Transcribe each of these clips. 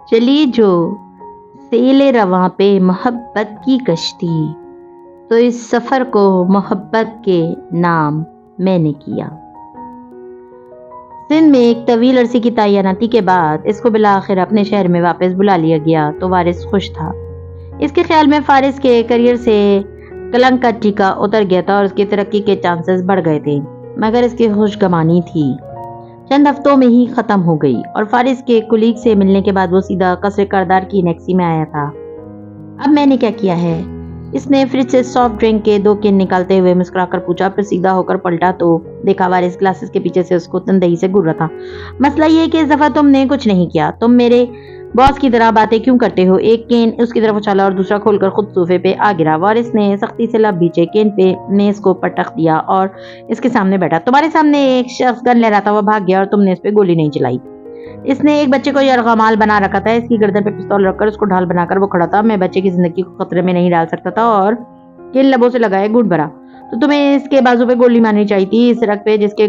چلی جو سیل رواں پہ محبت کی کشتی، تو اس سفر کو محبت کے نام میں نے کیا۔ سندھ میں ایک طویل عرصے کی تعیناتی کے بعد اس کو بالآخر اپنے شہر میں واپس بلا لیا گیا تو وارث خوش تھا۔ اس کے خیال میں فارس کے کریئر سے کلنک کا ٹیکا اتر گیا تھا اور اس کی ترقی کے چانسز بڑھ گئے تھے، مگر اس کی خوشگمانی تھی چند ہفتوں میں ہی ختم ہو گئی اور فارس کے کلیگ سے ملنے کے بعد وہ سیدھا قصر کردار کی نیکسی میں آیا تھا۔ اب میں نے کیا کیا ہے؟ اس نے فریج سے سافٹ ڈرنک کے 2 کین نکالتے ہوئے مسکرا کر پوچھا، پھر سیدھا ہو کر پلٹا تو دیکھا وارث گلاسز کے پیچھے سے اس کو تندہی سے گھور رہا تھا۔ مسئلہ یہ کہ اس دفعہ تم نے کچھ نہیں کیا، تم میرے باس کی طرح باتیں کیوں کرتے ہو؟ ایک کین اس کی طرف اچھالا اور دوسرا کھول کر خود صوفے پہ آ گرا۔ وارث نے سختی سے لب بھیجے، کین پہ میز کو پٹخ دیا اور اس کے سامنے بیٹھا۔ تمہارے سامنے ایک شخص گن لہراتا ہوا بھاگ گیا اور تم نے اس پہ گولی نہیں چلائی۔ اس نے ایک بچے کو یرغمال بنا رکھا تھا، اس کی گردن پہ پستول رکھ کر اس کو ڈھال بنا کر وہ کھڑا تھا۔ میں بچے کی زندگی کو خطرے میں نہیں ڈال سکتا تھا اور کین لبوں سے لگائے گھونٹ بھرا تو تمہیں اس کے بازو پہ گولی مارنی چاہیے تھی، اس رگ پہ جس کے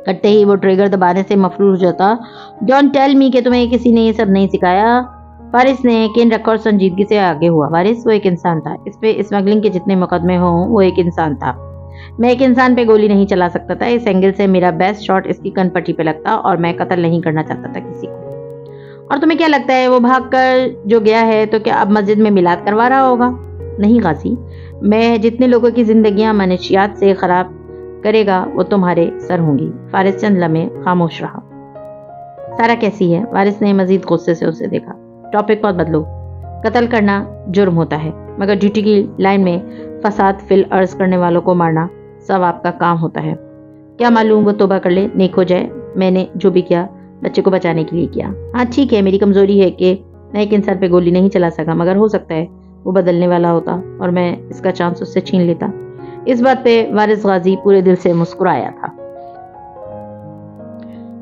کٹتے ہی وہ ٹریگر دبانے سے مفلوج ہو جاتا۔ ڈونٹ ٹیل می کہ تمہیں کسی نے یہ سب نہیں سکھایا۔ فارس نے کین رکھا اور سنجیدگی سے آگے ہوا۔ وارث وہ ایک انسان تھا، اس پہ اسمگلنگ کے جتنے مقدمے ہوں وہ ایک انسان تھا۔ میں ایک انسان پہ گولی نہیں چلا سکتا تھا، اس اینگل سے میرا بیسٹ شاٹ اس کی کن پٹی پہ لگتا اور میں قتل نہیں کرنا چاہتا تھا کسی کو۔ اور تمہیں کیا لگتا ہے وہ بھاگ کر جو گیا ہے تو کیا اب مسجد میں میلاد کروا رہا ہوگا؟ نہیں غازی، میں جتنے لوگوں کی زندگیاں منشیات سے خراب کرے گا وہ تمہارے سر ہوں گی۔ فارس چند لمحے خاموش رہا۔ سارا کیسی ہے؟ وارث نے مزید غصے سے اسے دیکھا۔ ٹاپک مت بدلو۔ قتل کرنا جرم ہوتا ہے مگر ڈیوٹی کی لائن میں فساد فی الارض کرنے والوں کو مارنا ثواب کا کام ہوتا ہے۔ کیا معلوم وہ توبہ کر لے، نیک ہو جائے۔ میں نے جو بھی کیا بچے کو بچانے کے لیے کیا۔ ہاں ٹھیک ہے، میری کمزوری ہے کہ میں ایک انسان پہ گولی نہیں چلا سکا، مگر ہو سکتا ہے وہ بدلنے والا ہوتا اور میں اس کا چانس اس سے چھین لیتا۔ اس بات پہ وارث غازی پورے دل سے مسکرایا تھا۔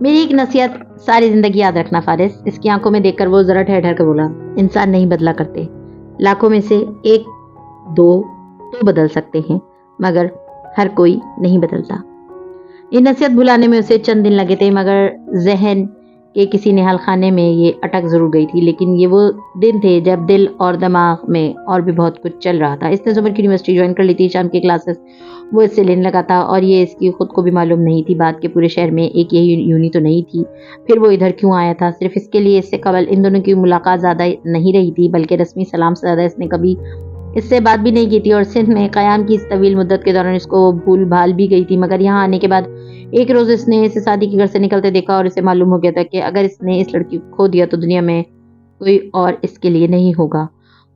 میری ایک نصیحت ساری زندگی یاد رکھنا فارس۔ اس کی آنکھوں میں دیکھ کر وہ ذرا ٹھہر ٹھہر کر بولا، انسان نہیں بدلا کرتے، لاکھوں میں سے 1-2 تو بدل سکتے ہیں مگر ہر کوئی نہیں بدلتا۔ یہ نصیحت بھلانے میں اسے چند دن لگے تھے مگر ذہن کے کسی نہال خانے میں یہ اٹک ضرور گئی تھی، لیکن یہ وہ دن تھے جب دل اور دماغ میں اور بھی بہت کچھ چل رہا تھا۔ اس نے زمر کی یونیورسٹی جوائن کر لی تھی، شام کی کلاسز وہ اس سے لینے لگا تھا اور یہ اس کی خود کو بھی معلوم نہیں تھی بات کہ پورے شہر میں ایک یہی یونی تو نہیں تھی۔ پھر وہ ادھر کیوں آیا تھا؟ صرف اس کے لیے اس سے قبل ان دونوں کی ملاقات زیادہ نہیں رہی تھی، بلکہ رسمی سلام سے زیادہ اس نے کبھی اس سے بات بھی نہیں کی تھی اور سندھ میں قیام کی اس طویل مدت کے دوران اس کو بھول بھال بھی گئی تھی۔ مگر یہاں آنے کے بعد ایک روز اس نے اسے شادی کے گھر سے نکلتے دیکھا اور اسے معلوم ہو گیا تھا کہ اگر اس نے اس لڑکی کو کھو دیا تو دنیا میں کوئی اور اس کے لیے نہیں ہوگا۔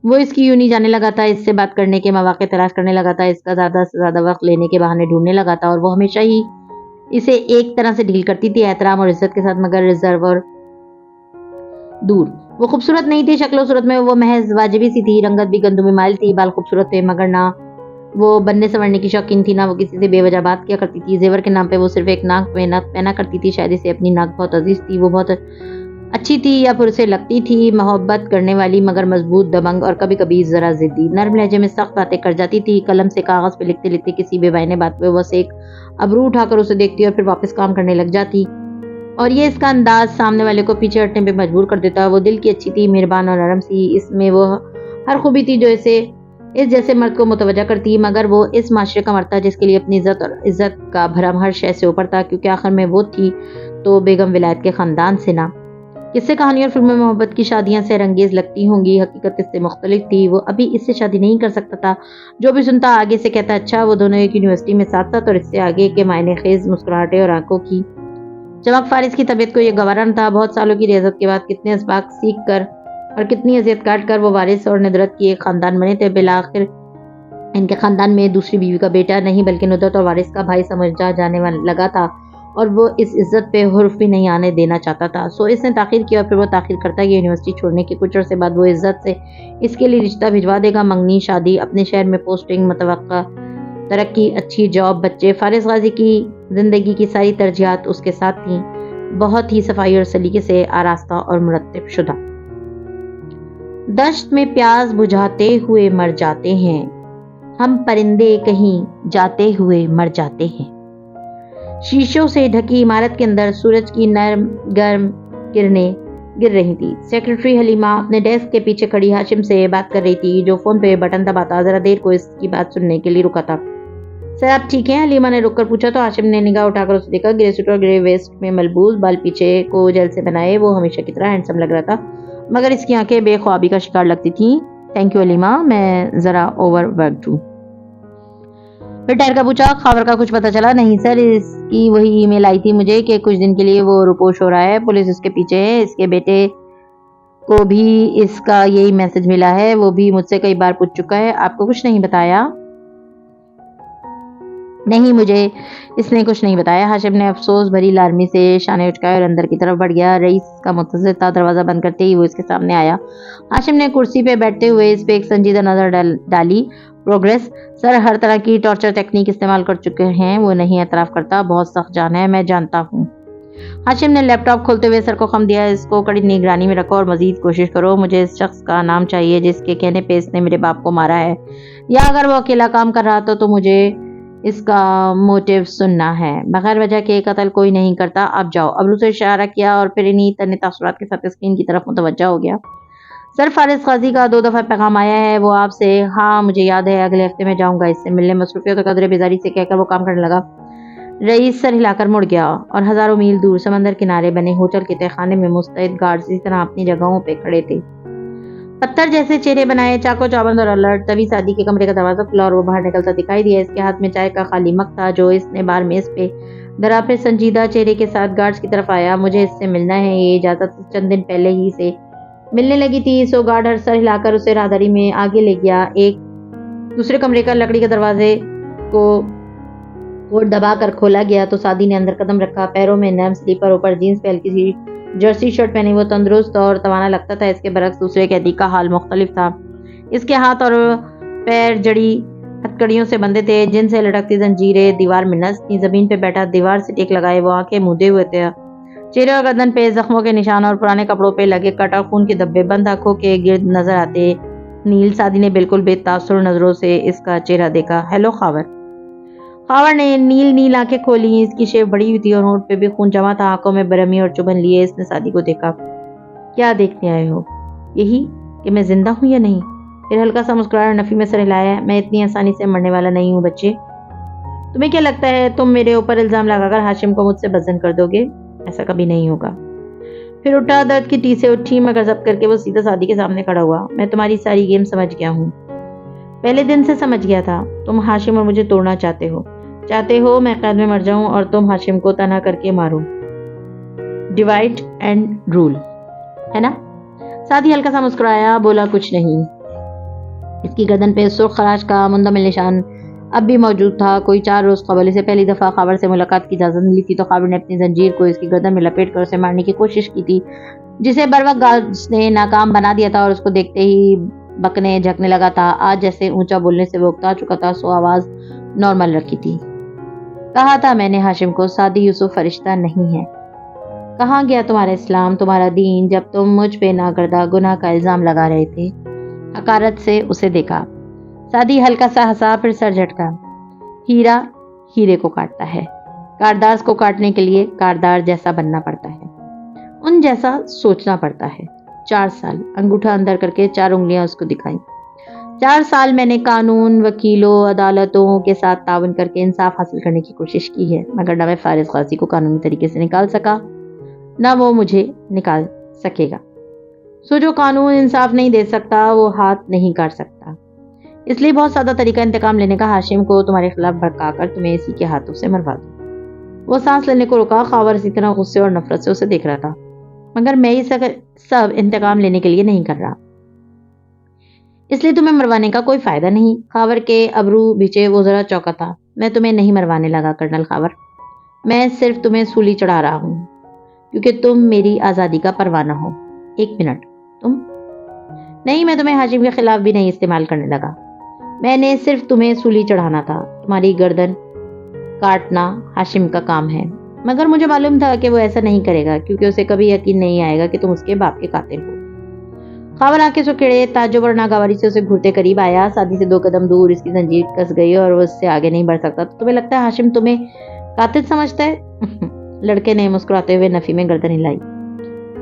وہ اس کی یونی جانے لگا تھا، اس سے بات کرنے کے مواقع تلاش کرنے لگا تھا، اس کا زیادہ سے زیادہ وقت لینے کے بہانے ڈھونڈنے لگا تھا اور وہ ہمیشہ ہی اسے ایک طرح سے ڈیل کرتی تھی، احترام اور عزت کے ساتھ مگر ریزرو اور دور۔ وہ خوبصورت نہیں تھی، شکل و صورت میں وہ محض واجبی سی تھی، رنگت بھی گندمی مائل تھی، بال خوبصورت تھے مگر نہ وہ بننے سنورنے کی شوقین تھی، نہ وہ کسی سے بے وجہ بات کیا کرتی تھی۔ زیور کے نام پہ وہ صرف ایک ناک پہنا کرتی تھی، شاید اسے اپنی ناک بہت عزیز تھی، وہ بہت اچھی تھی یا پھر اسے لگتی تھی، محبت کرنے والی مگر مضبوط، دبنگ اور کبھی کبھی ذرا ضدی۔ نرم لہجے میں سخت باتیں کر جاتی تھی، قلم سے کاغذ پہ لکھتے لکھتے کسی بے بائنے بات پہ بس ایک ابرو اٹھا کر اسے دیکھتی اور پھر واپس کام کرنے لگ جاتی، اور یہ اس کا انداز سامنے والے کو پیچھے ہٹنے پہ مجبور کر دیتا۔ وہ دل کی اچھی تھی، مہربان اور نرم سی، اس میں وہ ہر خوبی تھی جو اسے اس جیسے مرد کو متوجہ کرتی، مگر وہ اس معاشرے کا مرد تھا جس کے لیے اپنی عزت اور عزت کا بھرم ہر شے سے اوپر تھا، کیونکہ آخر میں وہ تھی تو بیگم ولایت کے خاندان سے نہ۔ قصے کہانی اور فلموں میں محبت کی شادیاں سحر انگیز لگتی ہوں گی، حقیقت اس سے مختلف تھی۔ وہ ابھی اس سے شادی نہیں کر سکتا تھا، جو بھی سنتا آگے سے کہتا اچھا۔ وہ دونوں ایک یونیورسٹی میں ساتھ ساتھ اور اس سے آگے کے معنی خیز مسکراہٹیں اور آنکھوں کی چمک۔ فارس کی طبیعت کو یہ گوارا نہ تھا، بہت سالوں کی ریاضت کے بعد کتنے اسباق سیکھ کر اور کتنی اذیت کاٹ کر وہ وارث اور ندرت کی ایک خاندان بنے تھے۔ بالآخر ان کے خاندان میں دوسری بیوی کا بیٹا نہیں بلکہ ندرت اور وارث کا بھائی سمجھا جانے لگا تھا اور وہ اس عزت پہ حرف بھی نہیں آنے دینا چاہتا تھا۔ سو اس نے تاخیر کی اور پھر وہ تاخیر کرتا گیا۔ یونیورسٹی چھوڑنے کے کچھ عرصے بعد وہ عزت سے اس کے لیے رشتہ بھجوا دے گا، منگنی، شادی، اپنے شہر میں پوسٹنگ، متوقع ترقی، اچھی جاب، بچے۔ فارس غازی کی زندگی کی ساری ترجیحات اس کے ساتھ تھیں، بہت ہی صفائی اور سلیقے سے آراستہ اور مرتب شدہ۔ دشت میں پیاز بجھاتے ہوئے مر جاتے ہیں ہم، پرندے کہیں جاتے ہوئے مر جاتے ہیں۔ شیشوں سے ڈھکی عمارت کے اندر سورج کی نرم گرم کرنیں گر رہی تھی۔ سیکرٹری حلیمہ اپنے ڈیسک کے پیچھے کھڑی ہاشم سے بات کر رہی تھی، جو فون پہ بٹن دباتا ذرا دیر کو اس کی بات سننے کے لیے رکا تھا۔ سر آپ ٹھیک ہیں؟ حلیمہ نے رک کر پوچھا تو ہاشم نے نگاہ اٹھا کر اسے دیکھا۔ گرے سوٹ اور گرے ویسٹ میں ملبوس، بال پیچھے کو جیل سے بنائے، وہ ہمیشہ کی طرح ہینڈسم لگ رہا تھا، مگر اس کی آنکھیں بے خوابی کا شکار لگتی تھیں۔ تھینک یو حلیمہ، میں ذرا اوور ورکڈ ہوں۔ پھر ٹھہر کر پوچھا، خاور کا کچھ پتہ چلا؟ نہیں سر، اس کی وہی ای میل آئی تھی مجھے کہ کچھ دن کے لیے وہ روپوش ہو رہا ہے، پولیس اس کے پیچھے ہے۔ اس کے بیٹے کو بھی اس کا یہی میسج ملا ہے، وہ بھی مجھ سے کئی بار پوچھ چکا ہے۔ آپ کو کچھ نہیں بتایا؟ نہیں، مجھے اس نے کچھ نہیں بتایا۔ ہاشم نے افسوس بھری لارمی سے شانے اچکائے اور اندر کی طرف بڑھ گیا۔ رئیس کا منتظر تھا، دروازہ بند کرتے ہی وہ اس کے سامنے آیا۔ ہاشم نے کرسی پہ بیٹھتے ہوئے اس پہ ایک سنجیدہ نظر ڈالی۔ پروگریس سر ہر طرح کی ٹارچر ٹیکنیک استعمال کر چکے ہیں، وہ نہیں اعتراف کرتا، بہت سخت جان ہے، میں جانتا ہوں۔ ہاشم نے لیپ ٹاپ کھولتے ہوئے سر کو خم دیا۔ اس کو کڑی نگرانی میں رکھو اور مزید کوشش کرو، مجھے اس شخص کا نام چاہیے جس کے کہنے پہ اس نے میرے باپ کو مارا ہے، یا اگر وہ اکیلا کام کر رہا تو مجھے اس کا موٹیو سننا ہے۔ بغیر وجہ کے قتل کوئی نہیں کرتا، اب جاؤ۔ ابرو سے اشارہ کیا اور پھر انہی تن تاثرات کے ساتھ اسکرین کی طرف متوجہ ہو گیا۔ سر فارس قاضی کا 2 دفعہ پیغام آیا ہے، وہ آپ سے۔ ہاں مجھے یاد ہے، اگلے ہفتے میں جاؤں گا اس سے ملنے۔ مصروفیت و قدرے بیزاری سے کہہ کر وہ کام کرنے لگا۔ رئیس سر ہلا کر مڑ گیا اور ہزاروں میل دور سمندر کنارے بنے ہوٹل کے تہخانے میں مستعد گارڈز اسی طرح اپنی جگہوں پہ کھڑے تھے، پتھر جیسے چہرے بنائے، چاقو چابند اور الرٹ۔ تبھی سعدی کے کمرے کا دروازہ کھلا اور وہ باہر نکلتا دکھائی دیا۔ اس کے ہاتھ میں چائے کا خالی مگ تھا جو اس نے بار میز پہ دھرا، پھر سنجیدہ چہرے کے ساتھ گارڈز کی طرف آیا۔ مجھے اس سے ملنا ہے، یہ اجازت چند دن پہلے ہی سے ملنے لگی تھی۔ سو گارڈ ہر سر ہلا کر اسے راہداری میں آگے لے گیا۔ ایک دوسرے کمرے کا لکڑی کا دروازے کو دبا کر کھولا گیا تو سعدی نے اندر قدم رکھا، پیروں میں نرم سلیپر، اوپر جینز پہ ہلکی سی جرسی شرٹ پہنی۔ وہ تندرست اور توانا لگتا تھا، اس کے برعکس دوسرے قیدی کا حال مختلف تھا۔ اس کے ہاتھ اور پیر جڑی ہتھکڑیوں سے بندھے تھے جن سے لٹکتی زنجیریں دیوار میں نصب تھیں۔ زمین پہ بیٹھا دیوار سے ٹیک لگائے وہ آنکھیں مودے ہوئے تھا، چہرے اور گردن پہ زخموں کے نشان اور پرانے کپڑوں پہ لگے کٹ اور خون کے دھبے بند آنکھوں کے گرد نظر آتے نیل۔ سعدی نے بالکل بے تاثر نظروں سے اس کا چہرہ دیکھا۔ ہیلو خاور۔ خاور نے نیل آنکھیں کھولی، اس کی شیو بڑی ہوئی تھی اور ہونٹ پہ بھی خون جمع تھا، آنکھوں میں برہمی اور چبھن لیے اس نے سعدی کو دیکھا۔ کیا دیکھنے آئے ہو؟ یہی کہ میں زندہ ہوں یا نہیں؟ پھر ہلکا سا مسکرایا اور نفی میں سر ہلایا۔ میں اتنی آسانی سے مرنے والا نہیں ہوں بچے۔ تمہیں کیا لگتا ہے تم میرے اوپر الزام لگا کر ہاشم کو مجھ سے بدزن کر دو گے؟ ایسا کبھی نہیں ہوگا۔ پھر اٹھا، درد کی ٹی سے اٹھی، مگر ضبط کر کے وہ سیدھا سعدی کے سامنے کھڑا ہوا۔ میں تمہاری ساری گیم سمجھ گیا ہوں، پہلے دن سے سمجھ گیا تھا۔ تم ہاشم اور مجھے توڑنا چاہتے ہو میں قید میں مر جاؤں اور تم ہاشم کو تنہا کر کے مارو۔ ڈیوائڈ اینڈ رول، ہے نا؟ سعدی ہلکا سا مسکرایا، بولا کچھ نہیں۔ اس کی گردن پہ سرخ خراش کا مندمل نشان اب بھی موجود تھا۔ کوئی 4 روز قبل اسے پہلی دفعہ خاور سے ملاقات کی اجازت ملی تھی تو خاور نے اپنی زنجیر کو اس کی گردن میں لپیٹ کر اسے مارنے کی کوشش کی تھی، جسے بروقت گارڈز نے ناکام بنا دیا تھا اور اس کو دیکھتے ہی بکنے جھکنے لگا تھا۔ آج جیسے اونچا بولنے سے وہ اکتا چکا تھا، سو آواز نارمل رکھی تھی۔ کہا تھا میں نے ہاشم کو، سعدی یوسف فرشتہ نہیں ہے۔ کہاں گیا تمہارا اسلام، تمہارا دین، جب تم مجھ پہ ناگردہ گناہ کا الزام لگا رہے تھے؟ حقارت سے اسے دیکھا۔ سعدی ہلکا سا ہنسا، پھر سر جھٹکا۔ ہیرا ہیرے کو کاٹتا ہے، کاردار کو کاٹنے کے لیے کاردار جیسا بننا پڑتا ہے، ان جیسا سوچنا پڑتا ہے۔ 4 سال، انگوٹھا اندر کر کے 4 انگلیاں اس کو دکھائیں۔ 4 سال میں نے قانون، وکیلوں، عدالتوں کے ساتھ تعاون کر کے انصاف حاصل کرنے کی کوشش کی ہے، مگر نہ میں فارس قاضی کو قانونی طریقے سے نکال سکا، نہ وہ مجھے نکال سکے گا۔ سو جو قانون انصاف نہیں دے سکتا وہ ہاتھ نہیں کاٹ سکتا، اس لیے بہت سادہ طریقہ انتقام لینے کا، ہاشم کو تمہارے خلاف بھڑکا کر تمہیں اسی کے ہاتھوں سے مروا دو۔ وہ سانس لینے کو رکا۔ خاور اسی طرح غصے اور نفرت سے اسے دیکھ رہا تھا۔ مگر میں یہ سب انتقام لینے کے لیے نہیں کر رہا، اس لیے تمہیں مروانے کا کوئی فائدہ نہیں۔ خاور کے ابرو بھیچے، وہ ذرا چونکا تھا۔ میں تمہیں نہیں مروانے لگا کرنل خاور، میں صرف تمہیں سولی چڑھا رہا ہوں کیونکہ تم میری آزادی کا پروانہ ہو۔ 1 منٹ، تم؟ نہیں، میں تمہیں ہاشم کے خلاف بھی نہیں استعمال کرنے لگا، میں نے صرف تمہیں سولی چڑھانا تھا۔ تمہاری گردن کاٹنا ہاشم کا کام ہے، مگر مجھے معلوم تھا کہ وہ ایسا نہیں کرے گا کیونکہ اسے کبھی یقین نہیں آئے گا کہ تم اس کے باپ کے قاتل ہو۔ خاور آنکھیں سکڑے، تعجب اور ناگواری سے اسے گھرتے قریب آیا۔ سعدی سے 2 قدم دور اس کی زنجیر کس گئی اور وہ اس سے آگے نہیں بڑھ سکتا۔ تو تمہیں لگتا ہے ہاشم تمہیں قاتل سمجھتا ہے؟ لڑکے نے مسکراتے ہوئے نفی میں گردن ہلائی۔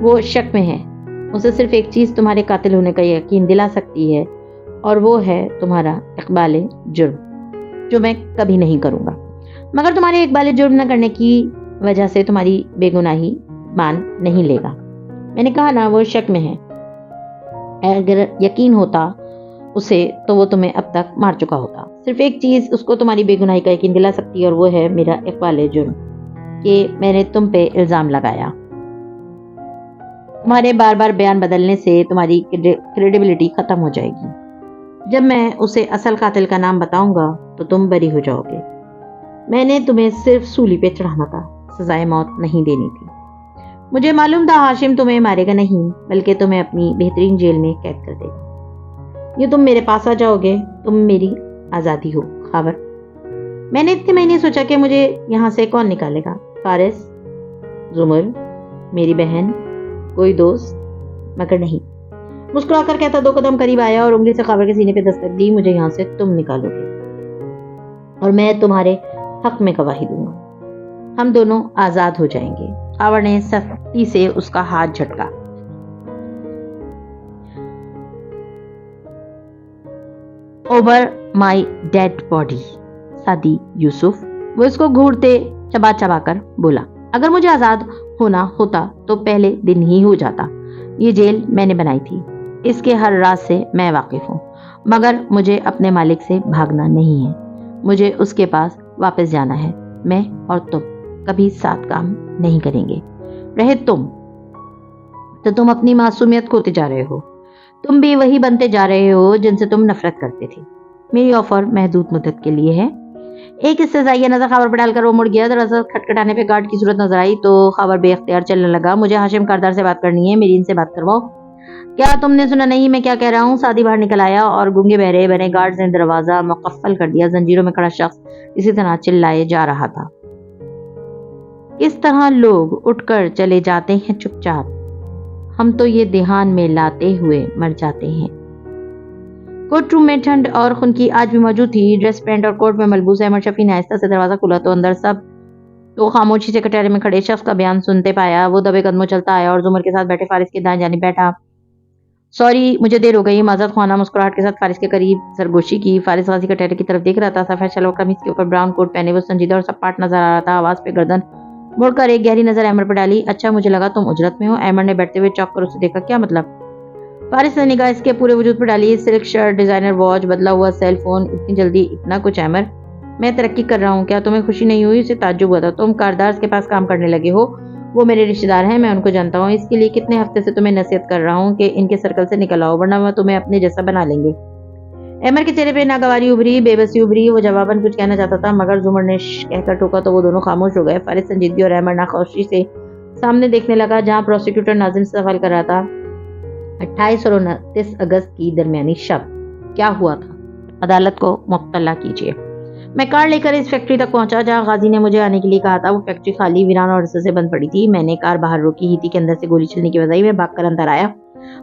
وہ شک میں ہے. اسے صرف ایک چیز تمہارے قاتل ہونے کا یقین دلا سکتی ہے اور وہ ہے تمہارا اقبال جرم، جو میں کبھی نہیں کروں گا. مگر تمہارے اقبال جرم نہ کرنے کی وجہ سے تمہاری بے گناہی مان نہیں لے گا. میں نے کہا نا وہ شک میں ہے. اگر یقین ہوتا اسے تو وہ تمہیں اب تک مار چکا ہوتا. صرف ایک چیز اس کو تمہاری بے گناہی کا یقین دلا سکتی ہے اور وہ ہے میرا اقبال جرم کہ میں نے تم پہ الزام لگایا. تمہارے بار بار بیان بدلنے سے تمہاری کریڈیبلٹی ختم ہو جائے گی. جب میں اسے اصل قاتل کا نام بتاؤں گا تو تم بری ہو جاؤ گے. میں نے تمہیں صرف سولی پہ چڑھانا تھا، سزائے موت نہیں دینی تھی. مجھے معلوم تھا ہاشم تمہیں مارے گا نہیں بلکہ تمہیں اپنی بہترین جیل میں قید کر دے گا. یہ تم میرے پاس آ جاؤ گے، تم میری آزادی ہو خاور. میں نے اتنے مہینے سوچا کہ مجھے یہاں سے کون نکالے گا. فارس، زمر، میری بہن، کوئی دوست، مگر نہیں. مسکرا کر کہتا 2 قدم قریب آیا اور انگلی سے خاور کے سینے پہ دستک دی. مجھے یہاں سے تم نکالو گے اور میں تمہارے حق میں گواہی دوں گا. ہم دونوں آزاد ہو جائیں گے. خاور نے سختی سے اس کا ہاتھ جھٹکا. اوور مائی ڈیڈ باڈی سادی یوسف. وہ اس کو گھورتے چبا چبا کر بولا. اگر مجھے آزاد ہونا ہوتا تو پہلے دن ہی ہو جاتا. یہ جیل میں نے بنائی تھی، اس کے ہر راز سے میں واقف ہوں. مگر مجھے اپنے مالک سے بھاگنا نہیں ہے. مجھے اس کے پاس واپس جانا ہے. میں اور تم کبھی ساتھ کام نہیں کریں گے. رہے تم تو تم اپنی معصومیت کھوتے جا رہے ہو. تم بھی وہی بنتے جا رہے ہو جن سے تم نفرت کرتے تھے. میری آفر محدود مدت کے لیے ہے. ایک استحضائیہ نظر خاور پر ڈال کر وہ مڑ گیا. دراصل کھٹکھٹانے پہ گارڈ کی صورت نظر آئی تو خاور بے اختیار چلنے لگا. مجھے ہاشم کاردار سے بات کرنی ہے، میری ان سے بات کرواؤ. کیا تم نے سنا نہیں میں کیا کہہ رہا ہوں؟ سادی باہر نکل آیا اور گونگے بہرے بنے گارڈز نے دروازہ مقفل کر دیا. زنجیروں میں کھڑا شخص اسی طرح چلائے جا رہا تھا. اس طرح لوگ اٹھ کر چلے جاتے ہیں چپ چاپ. ہم تو یہ دھیان میں لاتے ہوئے مر جاتے ہیں. کوٹ روم میں ٹھنڈ اور خنکی آج بھی موجود تھی. ڈریس پینٹ اور کوٹ میں ملبوس احمد شفیع نے آہستہ سے دروازہ کھولا تو اندر سب تو خاموشی سے کٹہرے میں کھڑے شخص کا بیان سنتے پایا. وہ دبے قدموں چلتا آیا اور زمر کے ساتھ بیٹھے فارس کے دائیں جانب بیٹھا. سوری مجھے دیر ہو گئی. معذرت خواہانہ مسکراہٹ کے ساتھ فارس کے قریب سرگوشی کی. فارس غازی کٹہرے کی طرف دیکھ رہا تھا. سفید شلوار قمیص کے اوپر براؤن کوٹ پہنے وہ سنجیدہ اور سپاٹ نظر آ رہا تھا. آواز پہ گردن مڑ کر ایک گہری نظر احمد پر ڈالی. اچھا مجھے لگا تم اجرت میں ہو. احمد نے بیٹھتے ہوئے چوک کر اسے دیکھا. کیا مطلب؟ فارس نے نگاہ اس کے پورے وجود پر ڈالی. سلک شرٹ، ڈیزائنر واچ، بدلا ہوا سیل فون. اتنی جلدی اتنا کچھ احمد؟ میں ترقی کر رہا ہوں. کیا تمہیں خوشی نہیں ہوئی؟ اسے تعجب ہوا تھا. تم کاردار کے پاس کام کرنے لگے ہو. وہ میرے رشتے دار ہیں، میں ان کو جانتا ہوں. اس کے لیے کتنے ہفتے سے تمہیں نصیحت کر رہا ہوں کہ ان کے سرکل سے نکل آؤ ورنہ وہ تمہیں اپنے جیسا بنا لیں گے. احمد کے چہرے پہ ناگواری ابھری، بے بسی ابھری. وہ جواباً کچھ کہنا چاہتا تھا مگر زمر نے کہہ کر ٹوکا تو وہ دونوں خاموش ہو گئے. فارس سنجیدگی اور احمد ناخوشی سے سامنے دیکھنے لگا جہاں پروسیکیوٹر ناظم سے سوال کر رہا تھا. 28 اور 29 اگست کی درمیانی شب کیا ہوا تھا؟ عدالت کو مطلع کیجیے. میں کار لے کر اس فیکٹری تک پہنچا جہاں غازی نے مجھے آنے کے لیے کہا تھا. وہ فیکٹری خالی، ویران اور عرصے سے بند پڑی تھی. میں نے کار باہر روکی ہی تھی کہ اندر سے گولی چلنے کی بجائے میں بھاگ کر اندر آیا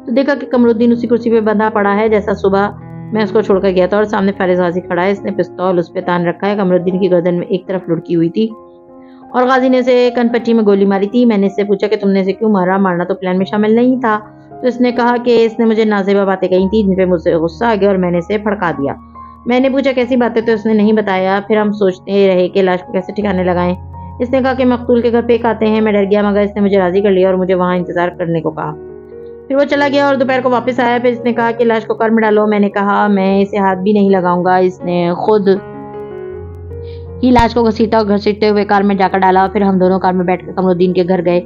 تو دیکھا کہ قمرالدین اسی کرسی پہ بندھا پڑا ہے جیسا صبح میں اس کو چھوڑ کر گیا تھا اور سامنے فارس غازی کھڑا ہے. اس نے پستول اس پہ تان رکھا ہے. قمرالدین کی گردن میں ایک طرف لڑکی ہوئی تھی اور غازی نے اسے کن پٹی میں گولی ماری تھی. میں نے اس سے پوچھا کہ تم نے اسے کیوں مارا؟ مارنا تو پلان میں شامل نہیں تھا. تو اس نے کہا کہ اس نے مجھے نازیبہ باتیں کہی تھی جن پہ مجھ سے غصہ آ گیا اور میں نے اسے پھڑکا دیا. میں نے پوچھا کیسی باتیں تو اس نے نہیں بتایا. پھر ہم سوچتے رہے کہ لاش کو کیسے ٹھکانے لگائیں. اس نے کہا کہ مقتول کے گھر پہ ایک آتے ہیں. میں ڈر گیا مگر اس نے مجھے راضی کر لیا اور مجھے وہاں انتظار کرنے کو کہا. پھر وہ چلا گیا اور دوپہر کو واپس آیا. پھر اس نے کہا کہ لاش کو کار میں ڈالو. میں نے کہا میں اسے ہاتھ بھی نہیں لگاؤں گا. اس نے خود ہی لاش کو گھسیٹا اور گھسیٹتے ہوئے کار میں جا کر ڈالا. پھر ہم دونوں کار میں بیٹھ کر قمرالدین کے گھر گئے.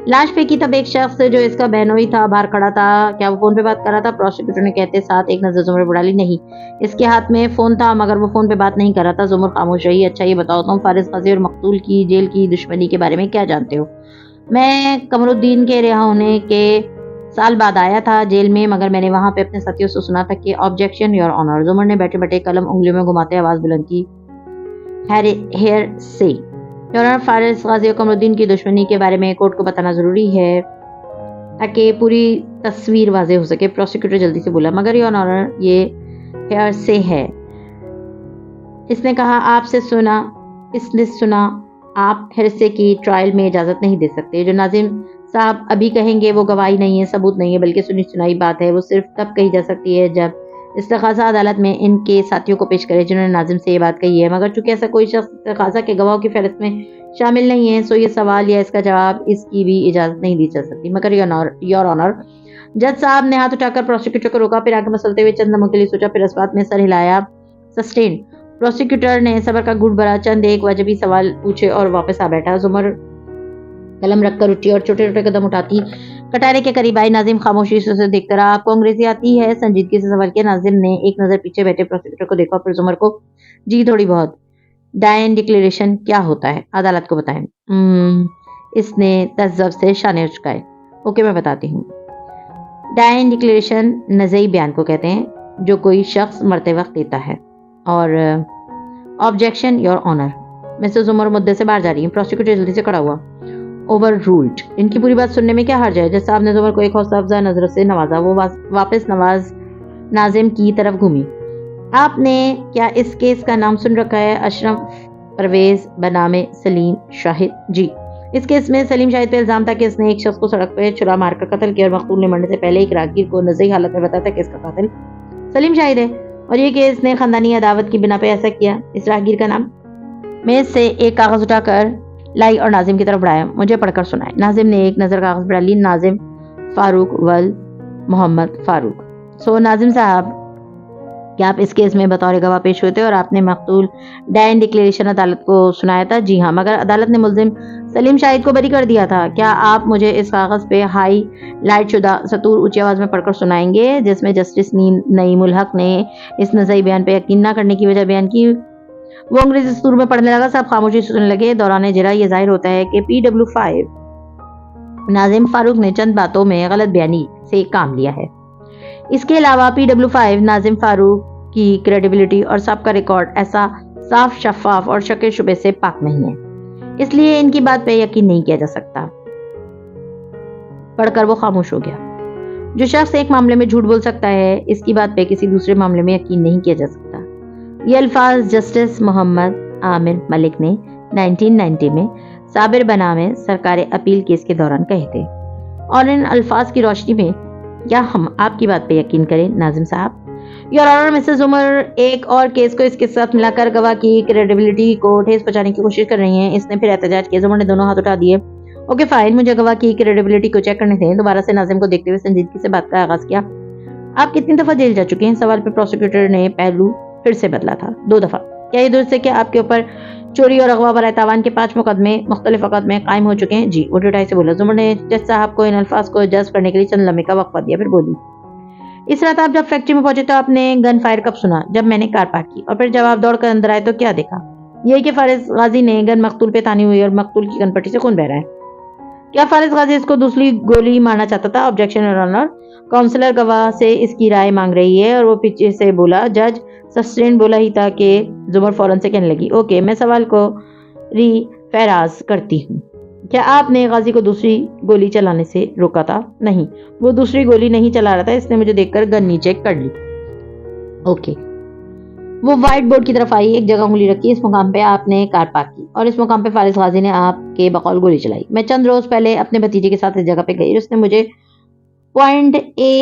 لاش پھینکی تب ایک شخص جو اس کا بہنوئی تھا باہر کھڑا تھا. کیا وہ فون پہ بات کر رہا تھا؟ پروسیکیوٹر نے کہتے ساتھ ایک نظر زمر پر ڈالی. نہیں، اس کے ہاتھ میں فون تھا مگر وہ فون پہ بات نہیں کر رہا تھا. زمر خاموش رہی. اچھا یہ بتاؤ تم فارس غازی اور مقتول کی جیل کی دشمنی کے بارے میں کیا جانتے ہو؟ میں قمرالدین کے رہا ہونے کے سال بعد آیا تھا جیل میں مگر میں نے وہاں پہ اپنے ساتھیوں سے سنا تھا کہ آبجیکشن یور آنر. زمر نے بیٹھے بیٹھے قلم انگلیوں میں گھماتے آواز بلند کی. ہیر سے یور آنر، فارس غازی اور قمرالدین کی دشمنی کے بارے میں کورٹ کو بتانا ضروری ہے تاکہ پوری تصویر واضح ہو سکے. پروسیکیوٹر جلدی سے بولا. مگر یور آنر یہ ہیر سے ہے. اس نے کہا آپ سے سنا. اس نے سنا آپ ہرسے کی ٹرائل میں اجازت نہیں دے سکتے. جو ناظم صاحب ابھی کہیں گے وہ گواہی نہیں ہے، ثبوت نہیں ہے، بلکہ سنی سنائی بات ہے، وہ صرف تب کہی جا سکتی ہے جب استغاثہ عدالت میں ان کے ساتھیوں کو پیش کرے جنہوں نے ناظم سے یہ بات کہی ہے، مگر چونکہ ایسا کوئی شخص استغاثہ کے گواہوں کی فہرست میں شامل نہیں ہے، سو یہ سوال یا اس کا جواب اس کی بھی اجازت نہیں دی جا سکتی۔ مگر یور آنر، جج صاحب نے ہاتھ اٹھا کر پروسیکیوٹر کو روکا، پھر آنکھیں مسلتے ہوئے چند لمحوں کے لیے سوچا، پھر اس بات میں سر ہلایا۔ سسٹین۔ پروسیکیوٹر نے صبر کا گھونٹ بھرا، چند ایک واجبی سوال پوچھے اور واپس آ بیٹھا۔ زمر قلم رکھ کر اٹھی اور چھوٹے چھوٹے قدم اٹھاتی کٹارے کے قریب آئی۔ ناظم خاموشی سے اسے دیکھتا رہا۔ آپ کو انگریزی آتی ہے؟ سنجیدگی سے سوال کیا۔ ناظم نے ایک نظر پیچھے بیٹھے پروسیکیوٹر کو دیکھا، پھر زمر کو۔ جی تھوڑی بہت۔ ڈائن ڈکلیریشن کیا ہوتا ہے؟ عدالت کو بتائیں۔ اس نے تذبذب سے شانے اچکائے۔ اوکے میں بتاتی ہوں۔ ڈائن ڈکلیریشن نزعی بیان کو کہتے ہیں جو کوئی شخص مرتے وقت دیتا ہے۔ اور آبجیکشن یور آنر۔ مسز عمر مدعے سے باہر جا رہی ہیں۔ پروسیکیوٹر جلدی سے کھڑا ہوا۔ Over ruled. ان کی پوری بات سننے میں کیا حرج ہے؟ جج صاحب نے زمر کو ایک حوصلہ افزا نظر سے نوازا۔ وہ واپس ناظم کی طرف گھومی۔ آپ نے کیا اس کیس کا نام سن رکھا ہے؟ اشرف پرویز بنام سلیم شاہد۔ جی۔ اس کیس میں سلیم شاہد پہ الزام تھا کہ اس نے ایک شخص کو سڑک پہ چھری مار کر قتل کیا اور مقتول نے مرنے سے پہلے ایک راہگیر کو نزعی حالت میں بتایا تھا کہ اس کا قاتل سلیم شاہد ہے، اور یہ کہ اس نے خاندانی عداوت کی بنا پہ ایسا کیا۔ اس راہگیر کا نام؟ میز سے ایک کاغذ اٹھا کر لائی اور ناظم کی طرف بڑھایا۔ مجھے پڑھ کر سنائے۔ ناظم نے ایک نظر کاغذ پر ڈالی۔ ناظم فاروق ول محمد فاروق۔ سو ناظم صاحب، کیا آپ اس کیس میں بطور گواہ پیش ہوئے تھے اور آپ نے مقتول ڈائن ڈکلیریشن عدالت کو سنایا تھا؟ جی ہاں، مگر عدالت نے ملزم سلیم شاہد کو بری کر دیا تھا۔ کیا آپ مجھے اس کاغذ پہ ہائی لائٹ شدہ سطور اونچی آواز میں پڑھ کر سنائیں گے جس میں جسٹس نعیم الحق نے اس نزعی بیان پہ یقین نہ کرنے کی وجہ بیان کی؟ وہ انگریزی سطور میں پڑھنے لگا۔ سب خاموشی سے سننے لگے۔ دوران اجرا یہ ظاہر ہوتا ہے کہ PW5 ناظم فاروق نے چند باتوں میں غلط بیانی سے کام لیا ہے۔ اس کے علاوہ PW5 ناظم فاروق کی کریڈیبلٹی اور سابقہ ریکارڈ ایسا صاف شفاف اور شک شبے سے پاک نہیں ہے، اس لیے ان کی بات پہ یقین نہیں کیا جا سکتا۔ پڑھ کر وہ خاموش ہو گیا۔ جو شخص ایک معاملے میں جھوٹ بول سکتا ہے، اس کی بات پہ کسی دوسرے معاملے میں یقین نہیں کیا جا سکتا۔ یہ الفاظ جسٹس محمد عامر ملک نے 1990 میں صابر بنام سرکار اپیل کیس کے دوران کہے تھے، اور ان الفاظ کی روشنی میں کیا ہم آپ کی بات پہ یقین کریں ناظم صاحب؟ یور آنر، مسز عمر ایک اور کیس کو اس کے ساتھ ملا کر گواہ کی کریڈیبلٹی کو ٹھیس پہنچانے کی کوشش کر رہی ہیں۔ اس نے پھر احتجاج کیا۔ عمر نے دونوں ہاتھ اٹھا دیے۔ اوکے فائن، مجھے گواہ کی کریڈیبلٹی کو چیک کرنے دیں۔ دوبارہ سے ناظم کو دیکھتے ہوئے سنجیدگی سے بات کا آغاز کیا۔ آپ کتنی دفعہ جیل جا چکے ہیں؟ سوال پہ پروسیکیوٹر نے پہلو پھر سے بدلا تھا۔ 2 دفعہ۔ کیا یہ درست ہے کہ آپ کے اوپر چوری اور اغوا برائے تاوان کے 5 مقدمے مختلف اوقات میں قائم ہو چکے ہیں؟ جی، وہ ڈٹائی سے بولا۔ عمر نے جج صاحب کو ان الفاظ کو جذب کرنے کے لیے چند لمحے کا وقفہ دیا، پھر بولی۔ اس رات آپ جب فیکٹری میں پہنچے تو آپ نے گن فائر کب سنا؟ جب میں نے کار پارک کی، اور پھر جب آپ دوڑ کر اندر آئے تو کیا دیکھا؟ یہ کہ فارغ غازی نے گن مقتول پہ تانی ہوئی اور مقتول کی گن پٹی سے خون بہ رہا ہے۔ کیا فارغ غازی اس کو دوسری گولی مارنا چاہتا تھا؟ Objection your owner. کاؤنسلر گواہ سے اس کی رائے مانگ رہی ہے، اور وہ پیچھے سے بولا۔ جج سسٹین بولا ہی تھا کہ زمر فوراً سے کہنے لگی، اوکے میں سوال کو ری فیراز کرتی ہوں۔ کیا آپ نے غازی کو دوسری گولی چلانے سے روکا تھا؟ نہیں، وہ دوسری گولی نہیں چلا رہا تھا، اس نے مجھے دیکھ کر گن نیچے کر لی۔ اوکے۔ وہ وائٹ بورڈ کی طرف آئی۔ ایک جگہ انگلی رکھی۔ اس مقام پہ آپ نے کار پارک کی، اور اس مقام پہ فارغ غازی نے آپ کے بقول گولی چلائی۔ میں چند روز پہلے اپنے بھتیجے کے ساتھ اس جگہ پہ گئی، اس نے مجھے پوائنٹ A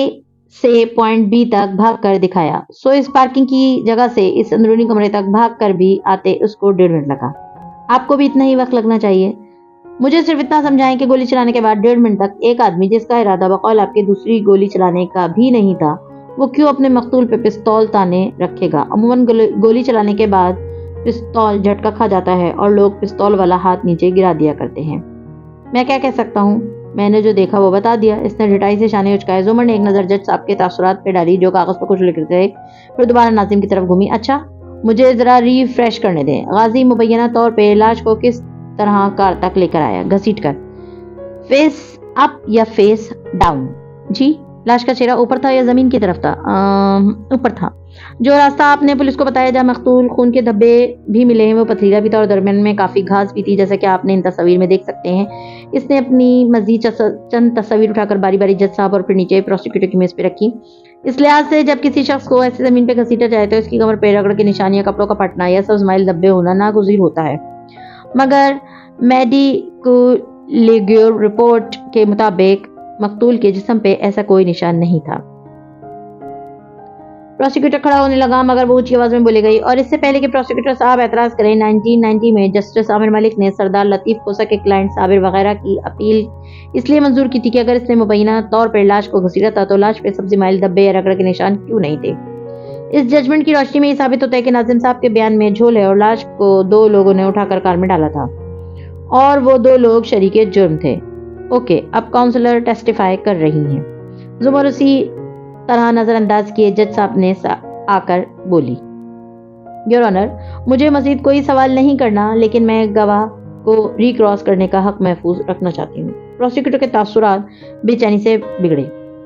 سے پوائنٹ B تک بھاگ کر دکھایا۔ سو اس پارکنگ کی جگہ سے اس اندرونی کمرے تک بھاگ کر بھی آتے اس کو 1.5 منٹ لگا۔ آپ کو بھی اتنا ہی وقت لگنا چاہیے۔ مجھے صرف اتنا سمجھائیں کہ گولی چلانے کے بعد 1.5 منٹ تک ایک آدمی جس کا ارادہ بقول آپ کے دوسری گولی چلانے کا بھی نہیں تھا، وہ کیوں اپنے مقتول پہ پستول تانے رکھے گا؟ عموماً گولی چلانے کے بعد پستول جھٹکا کھا جاتا ہے اور لوگ پستول والا ہاتھ نیچے گرا دیا کرتے ہیں۔ میں کیا کہہ سکتا ہوں؟ میں نے جو دیکھا وہ بتا دیا۔ اس نے ڈٹائی سے شانے اچکائے۔ عمر نے ایک نظر جج صاحب کے تاثرات پہ ڈالی جو کاغذ پر کچھ لکھ رہے تھے، پھر دوبارہ ناظم کی طرف گھومی۔ اچھا، مجھے ذرا ریفریش کرنے دیں۔ غازی مبینہ طور پہ لاش کو کس طرح کار تک لے کر آیا؟ گھسیٹ کر۔ فیس اپ یا فیس ڈاؤن؟ جی، لاش کا چہرہ اوپر تھا یا زمین کی طرف تھا؟ اوپر تھا۔ جو راستہ آپ نے پولیس کو بتایا جہاں مقتول خون کے دھبے بھی ملے ہیں وہ پتھریلا بھی تھا اور درمیان میں کافی گھاس بھی تھی، جیسا کہ آپ نے ان تصاویر میں دیکھ سکتے ہیں۔ اس نے اپنی مزید چند تصاویر اٹھا کر باری باری جج صاحب اور پھر نیچے پروسیکیوٹر کی میز پہ رکھی۔ اس لحاظ سے جب کسی شخص کو ایسی زمین پہ گھسیٹا جائے تو اس کی کمر پہ رگڑ کے نشان یا کپڑوں کا پھٹنا یا سبز مائل دھبے ہونا ناگزیر ہوتا ہے، مگر لیگیور رپورٹ کے مطابق مقتول کے جسم پہ ایسا کوئی نشان نہیں تھا۔ پروسیکیوٹر کھڑا ہونے لگا مگر وہ اونچی آواز میں بولے گئی، اور اس سے پہلے کہ پروسیکیوٹر صاحب اعتراض کریں، 1990 میں جسٹس عامر ملک نے سردار لطیف کوسہ کے کلائنٹ صابر وغیرہ کی اپیل اس لیے منظور کی تھی کہ اگر اس نے مبینہ طور پر لاش کو گھسیٹا تھا تو لاش پہ سبزی مائل دھبے یا رگڑ کے نشان کیوں نہیں تھے۔ اس ججمنٹ کی روشنی میں یہ ثابت ہوتا ہے کہ ناظم صاحب کے بیان میں جھول ہے اور لاش کو 2 لوگوں نے اٹھا کر کار میں ڈالا تھا اور وہ 2 لوگ شریک جرم تھے۔ اوکے، اب کاؤنسلر ٹیسٹیفائی کر رہی ہیں۔ زمر اسی طرح نظر انداز کیے جج صاحب نے آ کر بولی، یور آنر، مجھے مزید کوئی سوال نہیں کرنا، لیکن میں گواہ کو ری کراس کرنے کا حق محفوظ رکھنا چاہتی ہوں۔ پروسیکیوٹر کے تاثرات بے چینی سے بگڑے،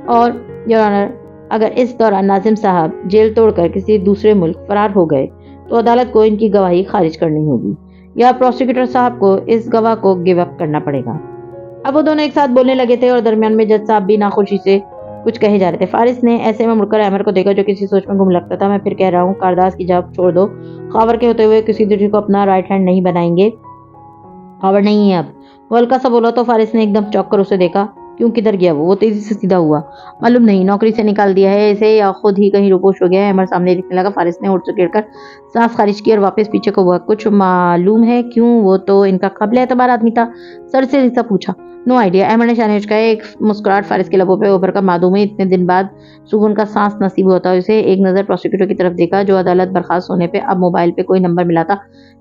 اور یور آنر، اگر اس دوران ناظم صاحب جیل توڑ کر کسی دوسرے ملک فرار ہو گئے تو عدالت کو ان کی گواہی خارج کرنی ہوگی یا پروسیکیوٹر صاحب کو اس گواہ کو گیو اپ کرنا پڑے گا۔ اب وہ دونوں ایک ساتھ بولنے لگے تھے اور درمیان میں جج صاحب بھی ناخوشی سے کچھ کہے جا رہے تھے۔ فارس نے ایسے میں مڑ کر احمد کو دیکھا جو کسی سوچ میں گم لگتا تھا۔ میں پھر کہہ رہا ہوں، کارداس کی جاب چھوڑ دو۔ خاور کے ہوتے ہوئے کسی دوسرے کو اپنا رائٹ ہینڈ نہیں بنائیں گے۔ خاور نہیں ہے اب، وہ ہلکا سا بولا تو فارس نے ایک دم چونک کر اسے دیکھا۔ کیوں، کدھر گیا وہ تیزی سے سیدھا ہوا۔ معلوم نہیں، نوکری سے نکال دیا ہے اسے یا خود ہی کہیں روپوش ہو گیا ہے۔ احمد سامنے دکھنے لگا۔ فارس نے ہونٹ سے گر کر سانس خارج کی اور واپس پیچھے کو ہوا۔ کچھ معلوم ہے کیوں؟ وہ تو ان کا قابل اعتبار آدمی تھا، سر سے لسا پوچھا۔ نو آئیڈیا، احمد نے شانے اچکائے۔ ایک مسکراہٹ فارس کے لبوں پہ ابھر کر معدوم ہوئی۔ اتنے دن بعد سکون کا سانس نصیب ہوتا اسے۔ ایک نظر پروسیکیوٹر کی طرف دیکھا جو عدالت برخاست ہونے پہ اب موبائل پہ کوئی نمبر ملا تھا،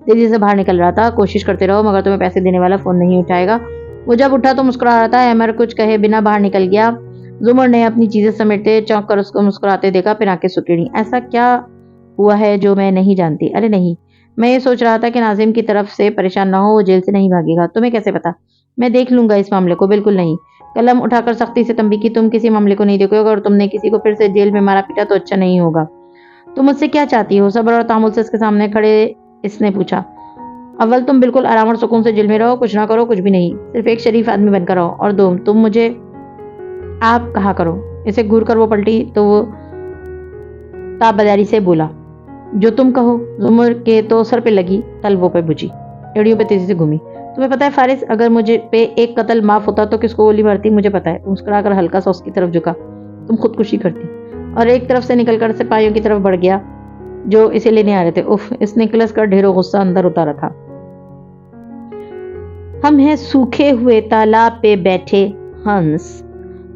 تیزی سے باہر نکل رہا تھا۔ کوشش کرتے رہو مگر تمہیں پیسے دینے والا فون نہیں اٹھائے گا۔ وہ جب اٹھا تو مسکرا رہا تھا۔ احمد کچھ کہے بنا باہر نکل گیا۔ زمر نے اپنی چیزیں سمیٹتے چونک کر اس کو مسکراتے دیکھا، پھر آنکھیں سکیڑی۔ ایسا کیا ہوا ہے جو میں نہیں جانتی؟ ارے نہیں، میں یہ سوچ رہا تھا کہ ناظم کی طرف سے پریشان نہ ہو، وہ جیل سے نہیں بھاگے گا۔ تمہیں کیسے پتا؟ میں دیکھ لوں گا اس معاملے کو۔ بالکل نہیں، قلم اٹھا کر سختی سے تنبیہ کی۔ تم کسی معاملے کو نہیں دیکھو گے اور تم نے کسی کو پھر سے جیل میں مارا پیٹا تو اچھا نہیں ہوگا۔ تم مجھ سے کیا چاہتی ہو؟ صبر اور تحمل سے اس کے سامنے کھڑے اس نے پوچھا۔ اول تم بالکل آرام اور سکون سے جیل میں رہو، کچھ نہ کرو، کچھ بھی نہیں، صرف ایک شریف آدمی بن کر رہو۔ اور تم مجھے آپ کہا کرو۔ اسے گھور کر وہ پلٹی تو وہ تابداری سے بولا، جو تم کہو۔ زمر کے تو سر پہ لگی تلووں پہ بجھی، ایڑیوں پہ تیزی سے گھومی۔ تمہیں پتا ہے فارس، اگر مجھے پہ ایک قتل معاف ہوتا تو کس کو گولی مارتی؟ مجھے پتا ہے۔ مسکرا کر ہلکا سا اس کی طرف جھکا۔ تم خودکشی کرتی۔ اور ایک طرف سے نکل کر سپاہیوں کی طرف بڑھ گیا جو اسے لینے آ رہے تھے۔ اف، اس نے کلس کر ڈھیروں غصہ اندر اتارا تھا۔ ہم ہیں سوکھے ہوئے تالاب پہ بیٹھے ہنس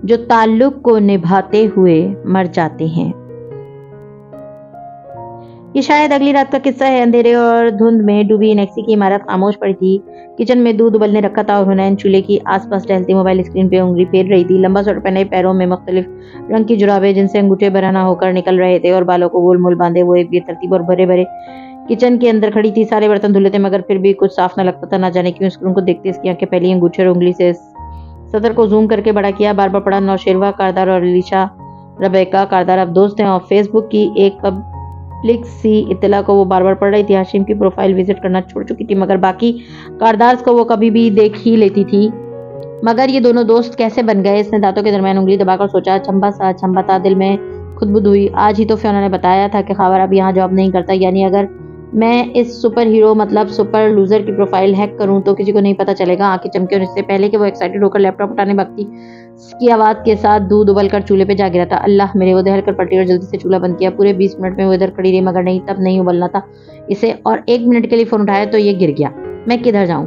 جو تعلق کو نبھاتے ہوئے مر جاتے ہیں۔ یہ شاید اگلی رات کا قصہ ہے۔ اندھیرے اور دھند میں ڈوبی نیکسی کی عمارت خاموش پڑی تھی۔ کچن میں دودھ ابلنے رکھا تھا اور حنین چولہے کی آس پاس ٹہلتی موبائل اسکرین پہ انگلی پھیر رہی تھی۔ لمبا سویٹر پہنے، پیروں میں مختلف رنگ کی جرابیں جن سے انگوٹھے برہنہ ہو کر نکل رہے تھے اور بالوں کو گول مول باندھے وہ ایک بے ترتیب اور بھرے بھرے کچن کے اندر کھڑی تھی۔ سارے برتن دھلے تھے مگر پھر بھی کچھ صاف نہ لگتا تھا۔ نہ جانے کیوں اسکرین کو دیکھتے اس کی آنکھیں پھیلی۔ انگوٹھے اور انگلی سے سطر کو زوم کر کے بڑا کیا، بار بار پڑھا، نوشیروہ کاردار اور علیشا ربیکا کاردار اب دوست ہیں۔ اور فیس بک کی ایک پبلک سی اطلاع کو وہ بار بار پڑھ رہی تھی۔ ہاشم کی پروفائل وزٹ کرنا چھوڑ چکی تھی مگر باقی کاردارز کو وہ کبھی بھی دیکھ ہی لیتی تھی۔ مگر یہ دونوں دوست کیسے بن گئے؟ اس نے دانتوں کے درمیان انگلی دبا کر سوچا۔ چھمبا تھا دل میں خودبد ہوئی۔ آج ہی تو فیونا نے بتایا تھا کہ خاور اب یہاں جاب نہیں کرتا، یعنی اگر میں اس سپر ہیرو مطلب سپر لوزر کی پروفائل ہیک کروں تو کسی کو نہیں پتا چلے گا۔ آنکھیں چمکی اور اس سے پہلے کہ وہ ایکسائٹڈ ہو کر لیپ ٹاپ اٹھانے بھگتی، اس کی آواز کے ساتھ دودھ ابل کر چولہے پہ جا گرا تھا۔ اللہ میرے، وہ دہل کر پلٹی اور جلدی سے چولہا بند کیا۔ پورے 20 منٹ میں وہ ادھر کھڑی رہی مگر نہیں، تب نہیں ابلنا تھا اسے، اور 1 منٹ کے لیے فون اٹھایا تو یہ گر گیا۔ میں کدھر جاؤں؟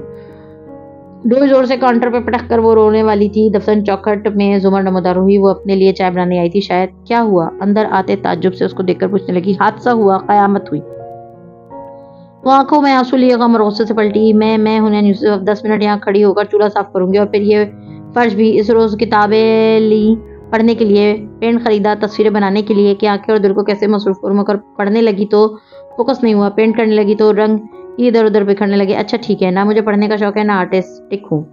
ڈور زور سے کاؤنٹر پہ پٹک کر وہ رونے والی تھی۔ دفن چوکھٹ میں زمر نمودار ہوئی۔ وہ اپنے لیے چائے بنانے آئی تھی شاید۔ کیا ہوا؟ اندر آتے تعجب سے اس کو دیکھ کر پوچھنے لگی۔ حادثہ ہوا، قیامت ہوئی۔ وہ آنکھوں میں آنسو لیے غم اور غصے سے پلٹی۔ میں حنین یوسف 10 منٹ یہاں کھڑی ہو کر چولہا صاف کروں گی اور پھر یہ فرش بھی۔ اس روز کتابیں لی پڑھنے کے لیے، پینٹ خریدا تصویریں بنانے کے لیے کہ آنکھیں اور دل کو کیسے مصروف کروں، مگر پڑھنے لگی تو فوکس نہیں ہوا، پینٹ کرنے لگی تو رنگ ہی ادھر ادھر بکھرنے لگے۔ اچھا ٹھیک ہے، نہ مجھے پڑھنے کا شوق ہے نہ آرٹسٹک ہوں،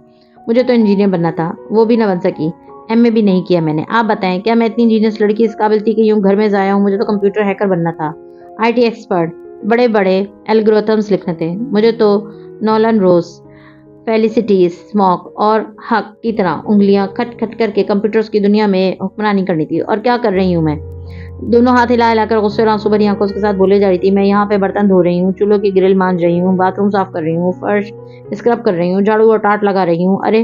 مجھے تو انجینئر بننا تھا، وہ بھی نہ بن سکی، ایم اے بھی نہیں کیا میں نے۔ آپ بتائیں، کیا میں اتنی انجینئرس لڑکی اس قابل تھی کہ یوں گھر میں ضائع ہوں؟ مجھے تو کمپیوٹر ہیکر بننا تھا، آئی ٹی ایکسپرٹ، بڑے بڑے الگورتھمز لکھنے تھے مجھے تو۔ نولان روز، فیلیسٹی اسموک اور حق کی طرح انگلیاں کھٹ کھٹ کر کے کمپیوٹرز کی دنیا میں حکمرانی کرنی تھی۔ اور کیا کر رہی ہوں میں؟ دونوں ہاتھ ہلا ہلا کر غصے اور آنسو بھری آنکھوں کے ساتھ بولے جا رہی تھی۔ میں یہاں پہ برتن دھو رہی ہوں، چولہوں کی گرل مانج رہی ہوں، باتھ روم صاف کر رہی ہوں، فرش اسکرب کر رہی ہوں، جھاڑو اور ٹاٹ لگا رہی ہوں۔ ارے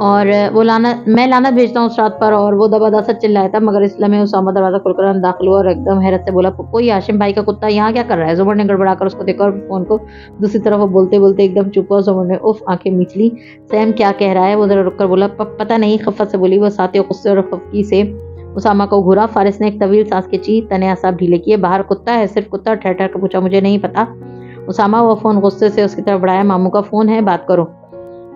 اور میں لعنت بھیجتا ہوں اس رات پر، اور وہ دبا دست چلایا تھا، مگر اس لمحے اسامہ دروازہ کھول کر داخل ہوا اور ایک دم حیرت سے بولا، پھپھو یہ ہاشم بھائی کا کتا یہاں کیا کر رہا ہے؟ زمر نے گڑبڑا کر اس کو دیکھا اور فون کو دوسری طرف وہ بولتے بولتے ایک دم چپ ہوا۔ زمر نے اف آنکھیں میچ لی۔ سیم کیا کہہ رہا ہے؟ وہ ذرا رک کر بولا، پتہ نہیں، خفت سے بولی وہ ساتھی، غصے اور خفگی سے اسامہ کو گھورا۔ فارس نے ایک طویل سانس کھینچی، تنے اعصاب ڈھیلے کیے۔ باہر کتا ہے؟ صرف کتا؟ ٹھہر ٹھہر کر پوچھا۔ مجھے نہیں پتا اسامہ۔ وہ فون غصے سے اس کی طرف بڑھایا۔ ماموں کا فون ہے، بات کرو۔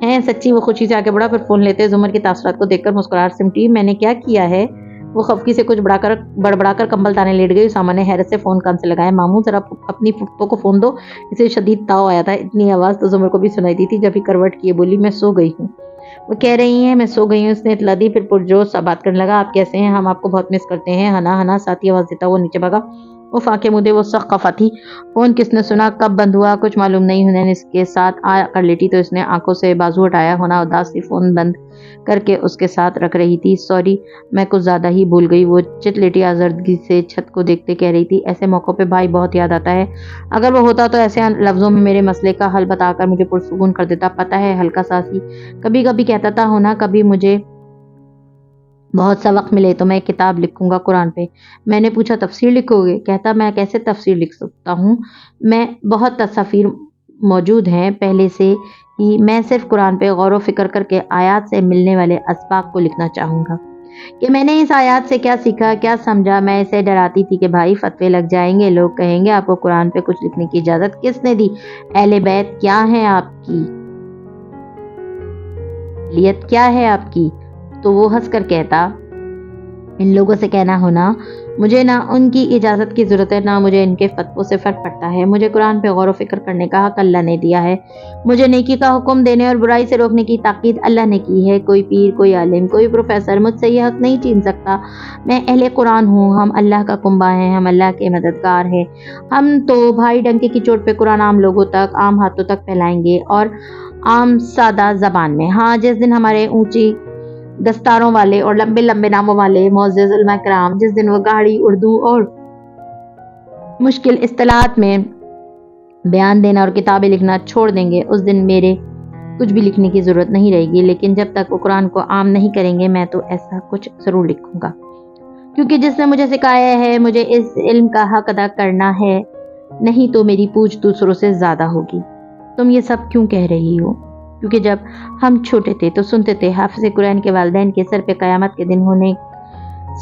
ہیں سچی؟ وہ خوشی سے آگے بڑھا، پھر فون لیتے زمر کے تاثرات کو دیکھ کر مسکراہٹ سمٹی۔ میں نے کیا کیا ہے؟ وہ خفگی سے کچھ بڑبڑا کر کمبل تانے لیٹ گئی۔ اسامہ نے حیرت سے فون کان سے لگایا۔ ماموں ذرا اپنی پھپھو کو فون دو، اسے شدید تاؤ آیا تھا۔ اتنی آواز تو زمر کو بھی سنائی دی تھی جب ہی کروٹ کیے بولی، میں سو گئی ہوں۔ وہ کہہ رہی ہیں میں سو گئی ہوں، اس نے اطلاع دی، پھر پرجوش سا بات کرنے لگا، آپ کیسے ہیں؟ ہم آپ کو بہت مس کرتے ہیں ہنا ہنا، ساتھی آواز دیتا وہ نیچے بھاگا۔ اف آنکھیں مودے وہ سخت خفا تھی۔ فون کس نے سنا؟ کب بند ہوا؟ کچھ معلوم نہیں۔ ہنین اس کے ساتھ آ کر لیٹی تو اس نے آنکھوں سے بازو ہٹایا۔ ہنا اداس سی فون بند کر کے اس کے ساتھ رکھ رہی تھی۔ سوری، میں کچھ زیادہ ہی بھول گئی، وہ چت لیٹی آزردگی سے چھت کو دیکھتے کہہ رہی تھی۔ ایسے موقعوں پہ بھائی بہت یاد آتا ہے، اگر وہ ہوتا تو ایسے لفظوں میں میرے مسئلے کا حل بتا کر مجھے پرسکون کر دیتا۔ پتہ ہے ہلکا سا سی کبھی کبھی کہتا تھا ہونا، کبھی مجھے بہت سا وقت ملے تو میں ایک کتاب لکھوں گا قرآن پہ۔ میں نے پوچھا تفسیر لکھو گے؟ کہتا میں کیسے تفسیر لکھ سکتا ہوں، میں بہت تصاویر موجود ہیں پہلے سے ہی، میں صرف قرآن پہ غور و فکر کر کے آیات سے ملنے والے اسباق کو لکھنا چاہوں گا کہ میں نے اس آیات سے کیا سیکھا، کیا سمجھا۔ میں اسے ڈراتی تھی کہ بھائی فتوے لگ جائیں گے، لوگ کہیں گے آپ کو قرآن پہ کچھ لکھنے کی اجازت کس نے دی؟ اہل بیت کیا ہے آپ کی؟ لیت کیا ہے آپ کی؟ تو وہ ہنس کر کہتا، ان لوگوں سے کہنا ہونا مجھے نہ ان کی اجازت کی ضرورت ہے، نہ مجھے ان کے فتووں سے فرق پڑتا ہے۔ مجھے قرآن پہ غور و فکر کرنے کا حق اللہ نے دیا ہے، مجھے نیکی کا حکم دینے اور برائی سے روکنے کی تاکید اللہ نے کی ہے۔ کوئی پیر، کوئی عالم، کوئی پروفیسر مجھ سے یہ حق نہیں چھین سکتا۔ میں اہل قرآن ہوں، ہم اللہ کا کنبہ ہیں، ہم اللہ کے مددگار ہیں۔ ہم تو بھائی ڈنکے کی چوٹ پہ قرآن عام لوگوں تک، عام ہاتھوں تک پھیلائیں گے، اور عام سادہ زبان میں۔ ہاں، جس دن ہمارے اونچی دستاروں والے اور لمبے لمبے ناموں والے معزز علماء کرام، جس دن وہ گاڑی اردو اور مشکل اصطلاحات میں بیان دینا اور کتابیں لکھنا چھوڑ دیں گے، اس دن میرے کچھ بھی لکھنے کی ضرورت نہیں رہے گی۔ لیکن جب تک وہ قرآن کو عام نہیں کریں گے، میں تو ایسا کچھ ضرور لکھوں گا، کیونکہ جس نے مجھے سکھایا ہے مجھے اس علم کا حق ادا کرنا ہے، نہیں تو میری پوچھ دوسروں سے زیادہ ہوگی۔ تم یہ سب کیوں کہہ رہی ہو؟ کیونکہ جب ہم چھوٹے تھے تو سنتے تھے حافظ قرآن کے والدین کے سر پہ قیامت کے دن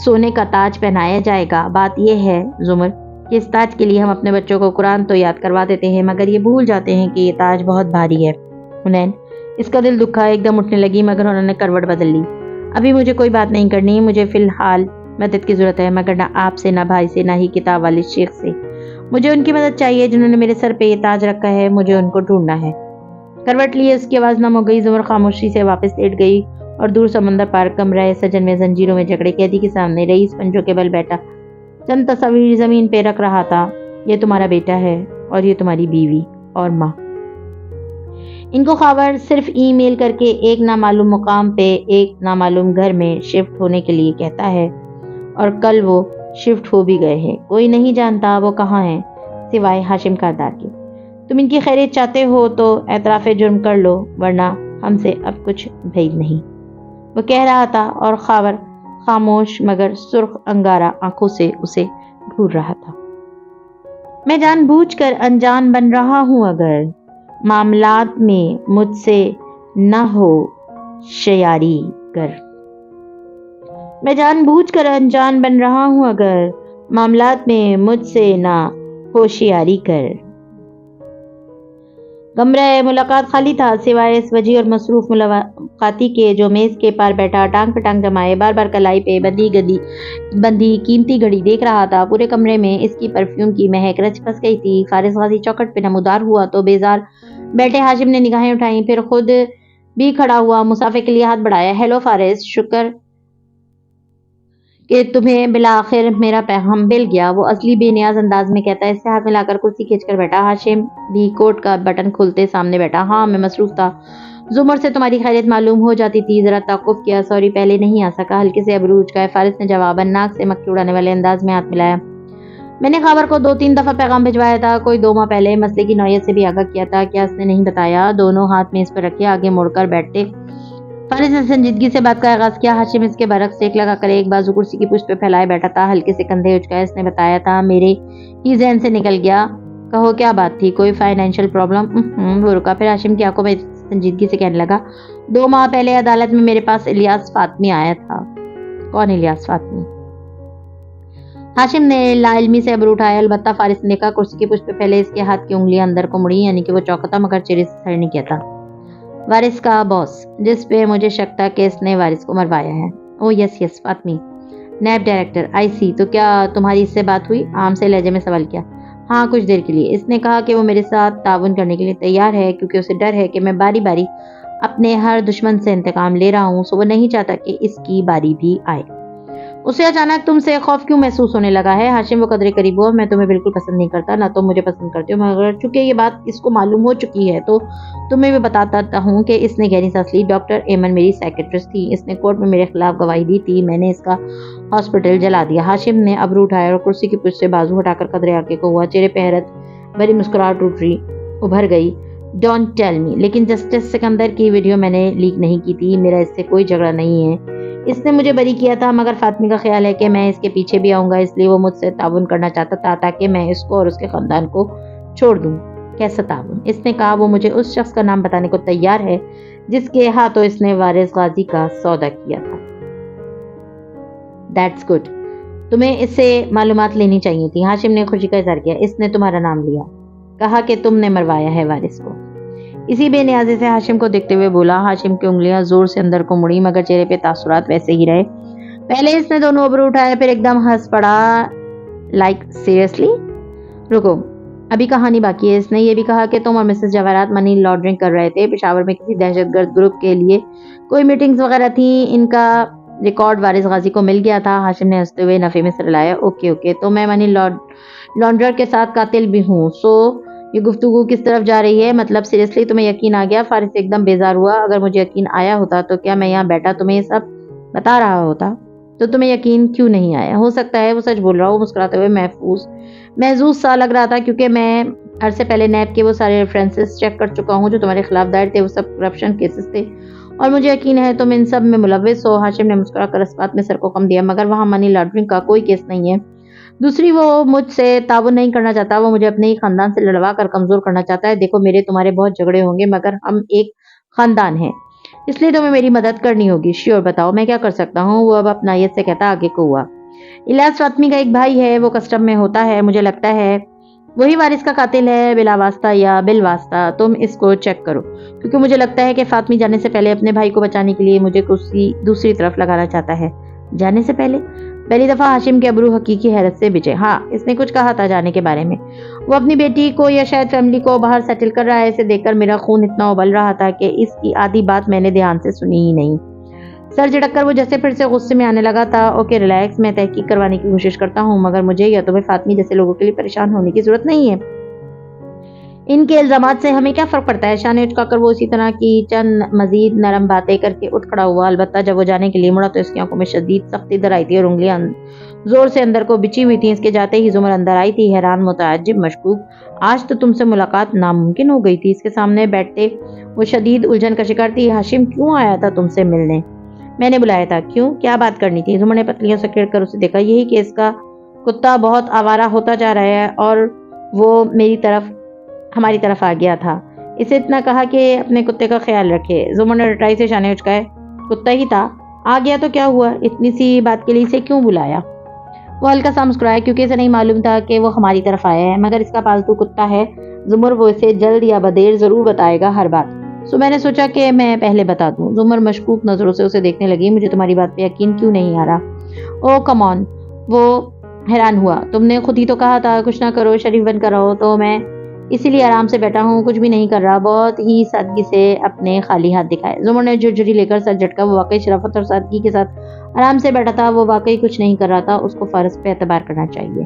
سونے کا تاج پہنایا جائے گا۔ بات یہ ہے زمر کہ اس تاج کے لیے ہم اپنے بچوں کو قرآن تو یاد کروا دیتے ہیں، مگر یہ بھول جاتے ہیں کہ یہ تاج بہت بھاری ہے۔ حنین اس کا دل دکھا، ایک دم اٹھنے لگی، مگر انہوں نے کروٹ بدل لی۔ ابھی مجھے کوئی بات نہیں کرنی، مجھے فی الحال مدد کی ضرورت ہے، مگر نہ آپ سے، نہ بھائی سے، نہ ہی کتاب والے شیخ سے۔ مجھے ان کی مدد چاہیے جنہوں نے میرے سر پہ یہ تاج رکھا ہے، مجھے ان کو ڈھونڈنا ہے۔ کروٹ لیے اس کی آواز نم ہو گئی۔ زمر خاموشی سے واپس لیٹ گئی اور دور سمندر پار کمرہ سجن میں زنجیروں میں جکڑے قیدی کے سامنے رئیس پنجوں کے بل بیٹھا چند تصاویر زمین پہ رکھ رہا تھا۔ یہ تمہارا بیٹا ہے اور یہ تمہاری بیوی اور ماں۔ ان کو خاور صرف ای میل کر کے ایک نامعلوم مقام پہ ایک نامعلوم گھر میں شفٹ ہونے کے لیے کہتا ہے، اور کل وہ شفٹ ہو بھی گئے ہیں۔ کوئی نہیں جانتا وہ کہاں ہیں سوائے ہاشم کردار کے۔ تم ان کی خیریت چاہتے ہو تو اعتراف جرم کر لو، ورنہ ہم سے اب کچھ بعید نہیں۔ وہ کہہ رہا تھا اور خاور خاموش مگر سرخ انگارہ آنکھوں سے اسے گھور رہا تھا۔ میں جان بوجھ کر انجان بن رہا ہوں، اگر معاملات میں مجھ سے نہ ہو شیاری گر۔ میں جان بوجھ کر انجان بن رہا ہوں، اگر معاملات میں مجھ سے نہ ہوشیاری کر۔ کمرہ ملاقات خالی تھا سوائے اس وجیح اور مصروف ملاقاتی کے جو میز کے پار بیٹھا ٹانگ پہ ٹانگ جمائے بار بار کلائی پہ بندھی قیمتی گھڑی دیکھ رہا تھا۔ پورے کمرے میں اس کی پرفیوم کی مہک رچ بس گئی تھی۔ فارس غازی چوکھٹ پہ نمودار ہوا تو بیزار بیٹھے ہاشم نے نگاہیں اٹھائیں، پھر خود بھی کھڑا ہوا، مسافے کے لیے ہاتھ بڑھایا۔ ہیلو فارس، شکر کہ تمہیں بالآخر میرا پیغام مل گیا، وہ اصلی بے نیاز انداز میں کہتا ہے۔ اس سے ہاتھ ملا کر کرسی کھینچ کر بیٹھا۔ ہاشم بھی کوٹ کا بٹن کھولتے سامنے بیٹھا۔ ہاں میں مصروف تھا، زمر سے تمہاری خیریت معلوم ہو جاتی تھی، ذرا توقف کیا، سوری پہلے نہیں آ سکا۔ ہلکے سے ابرو اچکائے فارس نے جواباً ناک سے مکھی اڑانے والے انداز میں ہاتھ ملایا۔ میں نے خاور کو 2-3 دفعہ پیغام بھجوایا تھا، کوئی 2 ماہ پہلے، مسئلے کی نوعیت سے بھی آگاہ کیا تھا، کیا اس نے نہیں بتایا؟ دونوں ہاتھ میز پر رکھے آگے مڑ کر بیٹھتے فارس نے سنجیدگی سے بات کا آغاز کیا. ہاشم اس کے برعکس ٹیک لگا کر ایک بازو کرسی کی پشت پہ پھیلائے بیٹھا تھا. ہلکے سے کندھے اچکائے اس نے بتایا تھا. میرے ہی ذہن سے نکل گیا. کہو کیا بات تھی؟ کوئی فائنینشیل پرابلم؟ وہ رکا، پھر ہاشم کی آنکھوں میں سنجیدگی سے کہنے لگا. 2 ماہ پہلے عدالت میں میرے پاس الیاس فاطمی آیا تھا. کون الیاس فاطمی؟ ہاشم نے لا علمی سے ابرو اٹھایا. البتہ فارس نے کہا. کرسی کی پشت پہ پھیلے اس کے ہاتھ کی انگلیاں اندر کو مڑی، یعنی کہ وہ چوکا تھا مگر چہرے سے ظاہر نہیں کیا تھا. وارث کا باس، جس پہ مجھے شک تھا کہ اس نے وارث کو مروایا ہے. او یس فاطمی، نیب ڈائریکٹر. آئی سی. تو کیا تمہاری اس سے بات ہوئی؟ عام سے لہجے میں سوال کیا. ہاں، کچھ دیر کے لیے. اس نے کہا کہ وہ میرے ساتھ تعاون کرنے کے لیے تیار ہے کیونکہ اسے ڈر ہے کہ میں باری باری اپنے ہر دشمن سے انتقام لے رہا ہوں، سو وہ نہیں چاہتا کہ اس کی باری بھی آئے. اسے اچانک تم سے خوف کیوں محسوس ہونے لگا ہے؟ ہاشم وہ قدرے قریب ہوا. میں تمہیں بالکل پسند نہیں کرتا، نہ تم مجھے پسند کرتے ہو، مگر چونکہ یہ بات اس کو معلوم ہو چکی ہے تو تمہیں بھی بتاتا ہوں کہ اس نے گہری سانس لی. ڈاکٹر ایمن میری سیکریٹرسٹ تھی. اس نے کورٹ میں میرے خلاف گواہی دی تھی. میں نے اس کا ہاسپٹل جلا دیا. ہاشم نے ابرو اٹھایا اور کرسی کی پشت سے بازو ہٹا کر قدرے آگے کو ہوا. چہرے پہ حیرت بھری مسکراہٹ ابھر گئی. ڈونٹ ٹیل می، لیکن جسٹس سکندر کی ویڈیو میں نے لیک نہیں کی تھی. میرا اس سے کوئی جھگڑا نہیں ہے. اس نے مجھے بری کیا تھا، مگر فاطمی کا خیال ہے کہ میں اس کے پیچھے بھی آؤں گا، اس لیے وہ مجھ سے تعاون کرنا چاہتا تھا تاکہ میں اس کو اور اس کے خاندان کو چھوڑ دوں. کیسا تعاون؟ اس نے کہا. وہ مجھے اس شخص کا نام بتانے کو تیار ہے جس کے ہاتھوں اس نے وارث غازی کا سودا کیا تھا. That's good. تمہیں اس سے معلومات لینی چاہیے تھی. ہاشم نے خوشی کا اظہار کیا. اس نے تمہارا نام لیا، کہا کہ تم نے مروایا ہے وارث کو. اسی بے نیازی سے ہاشم کو دیکھتے ہوئے بولا. ہاشم کی انگلیاں زور سے اندر کو مڑی مگر چہرے پہ تاثرات ویسے ہی رہے. پہلے اس نے دونوں ابرو اٹھائے، پھر ایک دم ہنس پڑا. Like seriously? رکو، ابھی کہانی باقی ہے. اس نے یہ بھی کہا کہ تم اور مسز جواہرات منی لانڈرنگ کر رہے تھے. پشاور میں کسی دہشت گرد گروپ کے لیے کوئی میٹنگز وغیرہ تھیں. ان کا ریکارڈ وارث غازی کو مل گیا تھا. ہاشم نے ہنستے ہوئے نفی میں سر ہلایا. اوکے، تو میں منی لانڈرر کے ساتھ قاتل بھی ہوں. سو یہ گفتگو کس طرف جا رہی ہے؟ مطلب سیریسلی تمہیں یقین آ گیا؟ فارس ایک دم بیزار ہوا. اگر مجھے یقین آیا ہوتا تو کیا میں یہاں بیٹھا تمہیں یہ سب بتا رہا ہوتا؟ تو تمہیں یقین کیوں نہیں آیا؟ ہو سکتا ہے وہ سچ بول رہا ہو. مسکراتے ہوئے محظوظ سا لگ رہا تھا کیونکہ میں عرصے پہلے نیب کے وہ سارے ریفرنسز چیک کر چکا ہوں جو تمہارے خلاف دائر تھے. وہ سب کرپشن کیسز تھے اور مجھے یقین ہے تم ان سب میں ملوث ہو. ہاشم نے مسکرا کر اس بات میں سر کو خم دیا. مگر وہاں منی لانڈرنگ کا کوئی کیس نہیں ہے. دوسری، وہ مجھ سے تعاون نہیں کرنا چاہتا. وہ مجھے اپنے ہی خاندان سے لڑوا کر کمزور کرنا چاہتا ہے. دیکھو، میرے تمہارے بہت جھگڑے ہوں گے مگر ہم ایک خاندان ہیں، اس لیے تمہیں میری مدد کرنی ہوگی. شیور، بتاؤ میں کیا کر سکتا ہوں؟ وہ اب اپنائیت سے کہتا آگے کو ہوا. الیاس فاطمی کا ایک بھائی ہے، وہ کسٹم میں ہوتا ہے. مجھے لگتا ہے وہی وارث کا قاتل ہے، بلا واسطہ یا بل واسطہ. تم اس کو چیک کرو کیونکہ مجھے لگتا ہے کہ فاطمی جانے سے پہلے اپنے بھائی کو بچانے کے لیے مجھے کسی دوسری طرف لگانا چاہتا ہے. جانے سے پہلی دفعہ ہاشم کے ابرو حقیقی حیرت سے بجھے. ہاں، اس نے کچھ کہا تھا جانے کے بارے میں. وہ اپنی بیٹی کو یا شاید فیملی کو باہر سیٹل کر رہا ہے. اسے دیکھ کر میرا خون اتنا ابل رہا تھا کہ اس کی آدھی بات میں نے دھیان سے سنی ہی نہیں. سر جھٹک کر وہ جیسے پھر سے غصے میں آنے لگا تھا. اوکے ریلیکس، میں تحقیق کروانے کی کوشش کرتا ہوں مگر مجھے یا تمہیں فاطمی جیسے لوگوں کے لیے پریشان ہونے کی ضرورت نہیں ہے. ان کے الزامات سے ہمیں کیا فرق پڑتا ہے؟ شانے اچکا کر وہ اسی طرح کی چند مزید نرم باتیں کر کے اٹھ کھڑا ہوا. البتہ جب وہ جانے کے لیے مڑا تو اس کی آنکھوں میں شدید سختی در آئی تھی اور انگلیاں زور سے اندر کو بچھی ہوئی تھیں. اس کے جاتے ہی زمر اندر آئی تھی، حیران، متعجب، مشکوک. آج تو تم سے ملاقات ناممکن ہو گئی تھی. اس کے سامنے بیٹھتے وہ شدید الجھن کا شکار تھی. ہاشم کیوں آیا تھا تم سے ملنے؟ میں نے بلایا تھا. کیوں؟ کیا بات کرنی تھی؟ زمر نے پتلیوں سے کھیڑ کر اسے دیکھا. یہی کہ اس کا کتا بہت آوارہ ہوتا جا رہا ہے اور وہ ہماری طرف آ گیا تھا. اسے اتنا کہا کہ اپنے کتے کا خیال رکھے. زمر نے رٹائی سے شانے اچکائے. کتا ہی تھا، آ گیا تو کیا ہوا؟ اتنی سی بات کے لیے اسے کیوں بلایا؟ وہ ہلکا سا مسکرایا کیونکہ اسے نہیں معلوم تھا کہ وہ ہماری طرف آیا ہے مگر اس کا پالتو کتا ہے. زمر وہ اسے جلد یا بدیر ضرور بتائے گا ہر بات. سو میں نے سوچا کہ میں پہلے بتا دوں. زمر مشکوک نظروں سے اسے دیکھنے لگی. مجھے تمہاری بات پہ یقین کیوں نہیں آ رہا؟ او کم آن، وہ حیران ہوا. تم نے خود ہی تو کہا تھا کچھ نہ کرو، شریف بن کر رہو. تو میں اسی لیے آرام سے بیٹھا ہوں، کچھ بھی نہیں کر رہا. بہت ہی سادگی سے اپنے خالی ہاتھ دکھائے. زمر نے جھرجھری لے کر سر جھٹکا. وہ واقعی شرافت اور سادگی کے ساتھ آرام سے بیٹھا تھا. وہ واقعی کچھ نہیں کر رہا تھا. اس کو فارس پہ اعتبار کرنا چاہیے.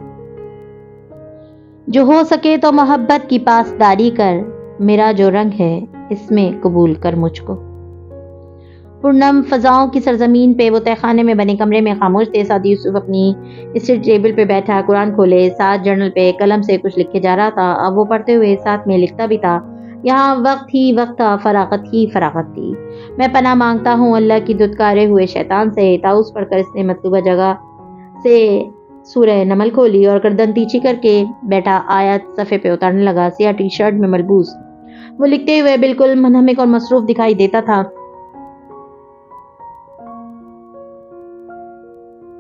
جو ہو سکے تو محبت کی پاسداری کر، میرا جو رنگ ہے اس میں قبول کر مجھ کو. پرنم فضاؤں کی سرزمین پہ وہ تہہ خانے میں بنے کمرے میں خاموش تھے. سعد یوسف اپنی اسٹڈی ٹیبل پہ بیٹھا قرآن کھولے ساتھ جرنل پہ قلم سے کچھ لکھے جا رہا تھا. اب وہ پڑھتے ہوئے ساتھ میں لکھتا بھی تھا. یہاں وقت ہی وقت تھا، فراغت ہی فراغت تھی۔ میں پناہ مانگتا ہوں اللہ کی دھتکارے ہوئے شیطان سے۔ طاؤس پڑھ کر اس نے مطلوبہ جگہ سے سورہ نمل کھولی اور گردن تیچی کر کے بیٹھا آیت صفحے پہ اتارنے لگا۔ سیاہ ٹی شرٹ میں ملبوس وہ لکھتے ہوئے بالکل منہمک اور مصروف دکھائی دیتا تھا،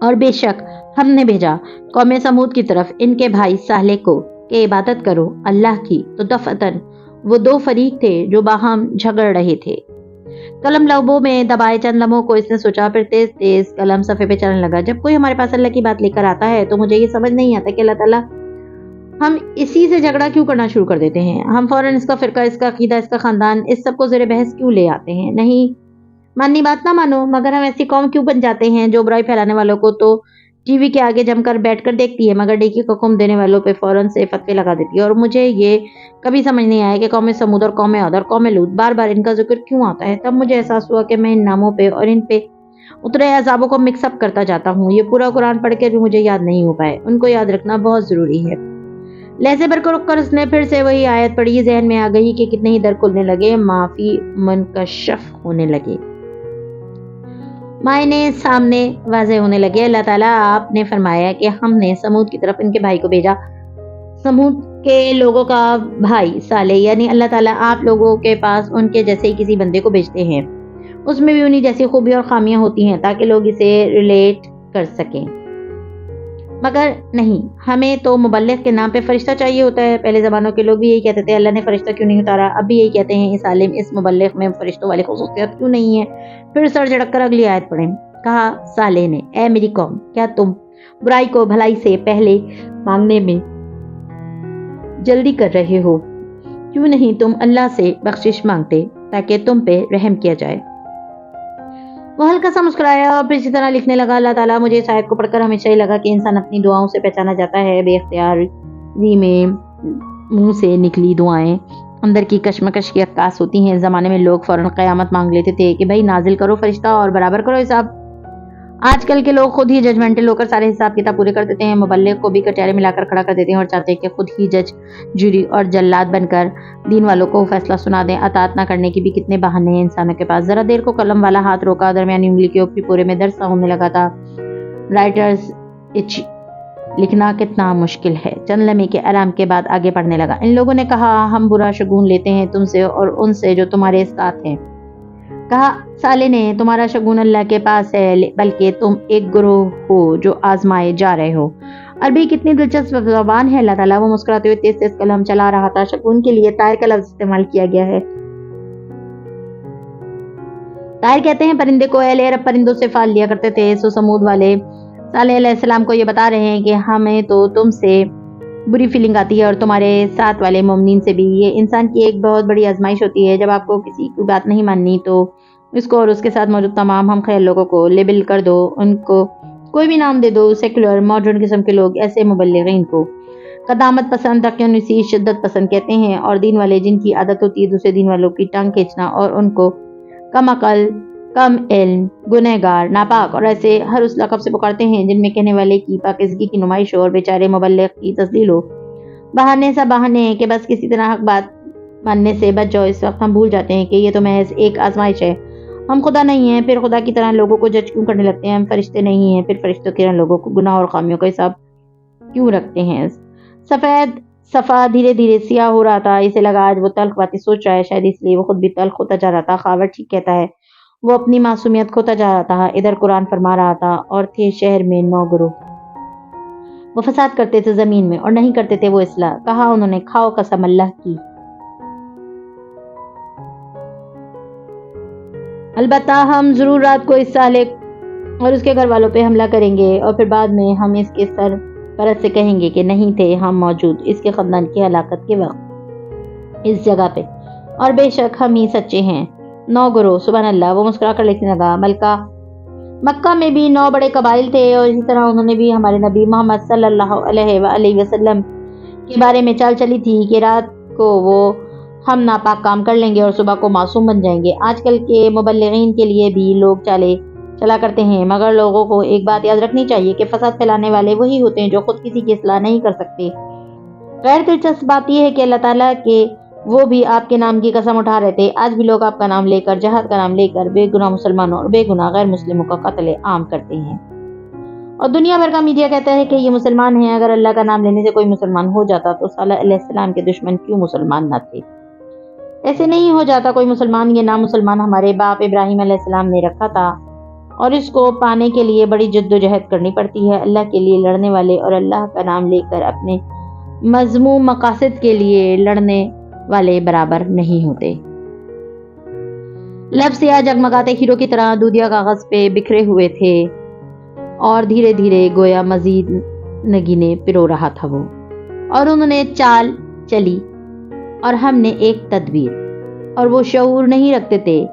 اور بے شک ہم نے بھیجا قوم سمود کی طرف ان کے بھائی صالح کو کہ عبادت کرو اللہ کی، تو دفعتاً وہ دو فریق تھے جو باہم جھگڑ رہے تھے۔ قلم لوبوں میں دبائے چند لمحوں کو اس نے سوچا، پھر تیز تیز قلم صفحے پہ چلنے لگا۔ جب کوئی ہمارے پاس اللہ کی بات لے کر آتا ہے تو مجھے یہ سمجھ نہیں آتا کہ اللہ تعالیٰ ہم اسی سے جھگڑا کیوں کرنا شروع کر دیتے ہیں۔ ہم فوراً اس کا فرقہ، اس کا عقیدہ، اس کا خاندان، اس سب کو زیر بحث کیوں لے آتے ہیں۔ نہیں ماننی بات نہ مانو، مگر ہم ایسی قوم کیوں بن جاتے ہیں جو برائی پھیلانے والوں کو تو ٹی وی کے آگے جم کر بیٹھ کر دیکھتی ہے، مگر ڈیکی کو حکم دینے والوں پہ فوراً سے فتوے لگا دیتی ہے۔ اور مجھے یہ کبھی سمجھ نہیں آیا کہ قوم سمود اور قوم عاد اور قوم لوط بار بار ان کا ذکر کیوں آتا ہے۔ تب مجھے احساس ہوا کہ میں ان ناموں پہ اور ان پہ اترے عذابوں کو مکس اپ کرتا جاتا ہوں۔ یہ پورا قرآن پڑھ کے بھی مجھے یاد نہیں ہو پائے، ان کو یاد رکھنا بہت ضروری ہے۔ لہجے بھر کو رک کر اس نے پھر سے وہی آیت پڑھی، ذہن میں آ گئی کہ کتنے ہی در کھلنے لگے، معافی منکشف ہونے لگے، معنی سامنے واضح ہونے لگے۔ اللہ تعالیٰ آپ نے فرمایا کہ ہم نے سمود کی طرف ان کے بھائی کو بھیجا۔ سمود کے لوگوں کا بھائی صالح، یعنی اللہ تعالیٰ آپ لوگوں کے پاس ان کے جیسے ہی کسی بندے کو بھیجتے ہیں، اس میں بھی انہی جیسی خوبیاں اور خامیاں ہوتی ہیں تاکہ لوگ اسے ریلیٹ کر سکیں، مگر نہیں، ہمیں تو مبلغ کے نام پہ فرشتہ چاہیے ہوتا ہے۔ پہلے زمانوں کے لوگ بھی یہی کہتے تھے اللہ نے فرشتہ کیوں نہیں اتارا، اب بھی یہی کہتے ہیں اس عالم، اس مبلغ میں فرشتوں والی خصوصیت کیوں نہیں ہے۔ پھر سر جھڑک کر اگلی آیت پڑھیں۔ کہا صالح نے، اے میری قوم، کیا تم برائی کو بھلائی سے پہلے مانگنے میں جلدی کر رہے ہو؟ کیوں نہیں تم اللہ سے بخشش مانگتے تاکہ تم پہ رحم کیا جائے۔ وہ ہلکا سا مسکرایا اور پھر اسی طرح لکھنے لگا۔ اللہ تعالیٰ، مجھے اس آیت کو پڑھ کر ہمیشہ ہی لگا کہ انسان اپنی دعاؤں سے پہچانا جاتا ہے۔ بے اختیاری میں منہ سے نکلی دعائیں اندر کی کشمکش کی عکاس ہوتی ہیں۔ اس زمانے میں لوگ فوراً قیامت مانگ لیتے تھے کہ بھائی نازل کرو فرشتہ اور برابر کرو حساب۔ آج کل کے لوگ خود ہی ججمنٹل ہو کر سارے حساب کتاب پورے کر دیتے ہیں، مبلغ کو بھی کٹہرے میں لا کر کھڑا کر دیتے ہیں اور چاہتے ہیں کہ خود ہی جج، جوری اور جلاد بن کر دین والوں کو فیصلہ سنا دیں۔ اطاعت نہ کرنے کے بھی کتنے بہانے ہیں انسانوں کے پاس۔ ذرا دیر کو قلم والا ہاتھ روکا، درمیانی انگلی کے اوپری پورے میں درد سا ہونے لگا تھا۔ رائٹرز اچ، لکھنا کتنا مشکل ہے۔ چند لمحے کے آرام کے بعد آگے پڑھنے لگا۔ ان لوگوں نے کہا ہم برا شگون لیتے ہیں تم سے اور ان سے جو تمہارے ساتھ ہیں۔ کہا صالح نے، تمہارا شگون اللہ کے پاس ہے، بلکہ تم ایک گروہ ہو جو آزمائے جا رہے ہو۔ عربی کتنی دلچسپ زبان ہے۔ اللہ تعالیٰ، وہ مسکراتے ہوئے تیز تیز قلم چلا رہا تھا۔ شگون کے لیے طائر کا لفظ استعمال کیا گیا ہے۔ طائر کہتے ہیں پرندے کو، اہل عرب پرندوں سے فال لیا کرتے تھے۔ سو سمود والے صالح علیہ السلام کو یہ بتا رہے ہیں کہ ہمیں تو تم سے بری فیلنگ آتی ہے اور تمہارے ساتھ والے مومنین سے بھی۔ یہ انسان کی ایک بہت بڑی آزمائش ہوتی ہے۔ جب آپ کو کسی کی بات نہیں ماننی تو اس کو اور اس کے ساتھ موجود تمام ہم خیال لوگوں کو لیبل کر دو، ان کو کوئی بھی نام دے دو، سیکولر، ماڈرن قسم کے لوگ ایسے مبلغین کو قدامت پسند، تقیانوسی، شدت پسند کہتے ہیں، اور دین والے جن کی عادت ہوتی ہے دوسرے دین والوں کی ٹانگ کھینچنا اور ان کو کم عقل، کم علم، گنہگار، ناپاک اور ایسے ہر اس لقب سے پکارتے ہیں جن میں کہنے والے کی پاکیزگی کی نمائش ہو اور بیچارے مبلغ کی تذلیل ہو۔ بہانے سا بہانے کہ بس کسی طرح حق بات ماننے سے بچ جاؤ۔ اس وقت ہم بھول جاتے ہیں کہ یہ تو محض ایک آزمائش ہے، ہم خدا نہیں ہیں، پھر خدا کی طرح لوگوں کو جج کیوں کرنے لگتے ہیں؟ ہم فرشتے نہیں ہیں، پھر فرشتوں کی طرح لوگوں کو گناہ اور خامیوں کا حساب کیوں رکھتے ہیں؟ سفید صفحہ دھیرے دھیرے سیاہ ہو رہا تھا، اسے لگا آج وہ تلخ باتیں سوچ رہا ہے، شاید اس لیے وہ خود بھی تلخ ہوتا جا رہا تھا۔ خاور ٹھیک کہتا ہے، وہ اپنی معصومیت کھوتا جا رہا تھا۔ ادھر قرآن فرما رہا تھا اور تھے شہر میں 9 گروہ، وہ فساد کرتے تھے زمین میں اور نہیں کرتے تھے وہ اصلاح۔ کہا انہوں نے، کھاؤ قسم اللہ کی، البتہ ہم ضرور رات کو اس صالح اور اس کے گھر والوں پہ حملہ کریں گے اور پھر بعد میں ہم اس کے سر پرست سے کہیں گے کہ نہیں تھے ہم موجود اس کے خاندان کی ہلاکت کے وقت اس جگہ پہ، اور بے شک ہم ہی سچے ہیں۔ 9 گروہ، سبحان اللہ۔ وہ مسکرا کر لکھنے لگا، مکہ میں بھی 9 بڑے قبائل تھے اور اسی طرح انہوں نے بھی ہمارے نبی محمد صلی اللہ علیہ وآلہ وسلم کے بارے میں چال چلی تھی کہ رات کو وہ ہم ناپاک کام کر لیں گے اور صبح کو معصوم بن جائیں گے۔ آج کل کے مبلغین کے لیے بھی لوگ چالیں چلا کرتے ہیں، مگر لوگوں کو ایک بات یاد رکھنی چاہیے کہ فساد پھیلانے والے وہی ہوتے ہیں جو خود کسی کی اصلاح نہیں کر سکتے۔ غیر دلچسپ بات یہ ہے کہ اللہ تعالیٰ کے وہ بھی آپ کے نام کی قسم اٹھا رہے تھے۔ آج بھی لوگ آپ کا نام لے کر، جہاد کا نام لے کر بے گناہ مسلمانوں اور بے گناہ غیر مسلموں کا قتل عام کرتے ہیں، اور دنیا بھر کا میڈیا کہتا ہے کہ یہ مسلمان ہیں۔ اگر اللہ کا نام لینے سے کوئی مسلمان ہو جاتا تو صالح علیہ السلام کے دشمن کیوں مسلمان نہ تھے؟ ایسے نہیں ہو جاتا کوئی مسلمان۔ یہ نام مسلمان ہمارے باپ ابراہیم علیہ السلام نے رکھا تھا، اور اس کو پانے کے لیے بڑی جد و جہد کرنی پڑتی ہے۔ اللہ کے لیے لڑنے والے اور اللہ کا نام لے کر اپنے مذموم مقاصد کے لیے لڑنے والے برابر نہیں ہوتے۔ لب سیاہ جگمگاتے ہیرو کی طرح دودھیا کاغذ پہ بکھرے ہوئے تھے، اور دھیرے دھیرے گویا مزید نگینیں پرو رہا تھا وہ، اور انہوں نے چال چلی اور ہم نے ایک تدبیر، اور وہ شعور نہیں رکھتے تھے۔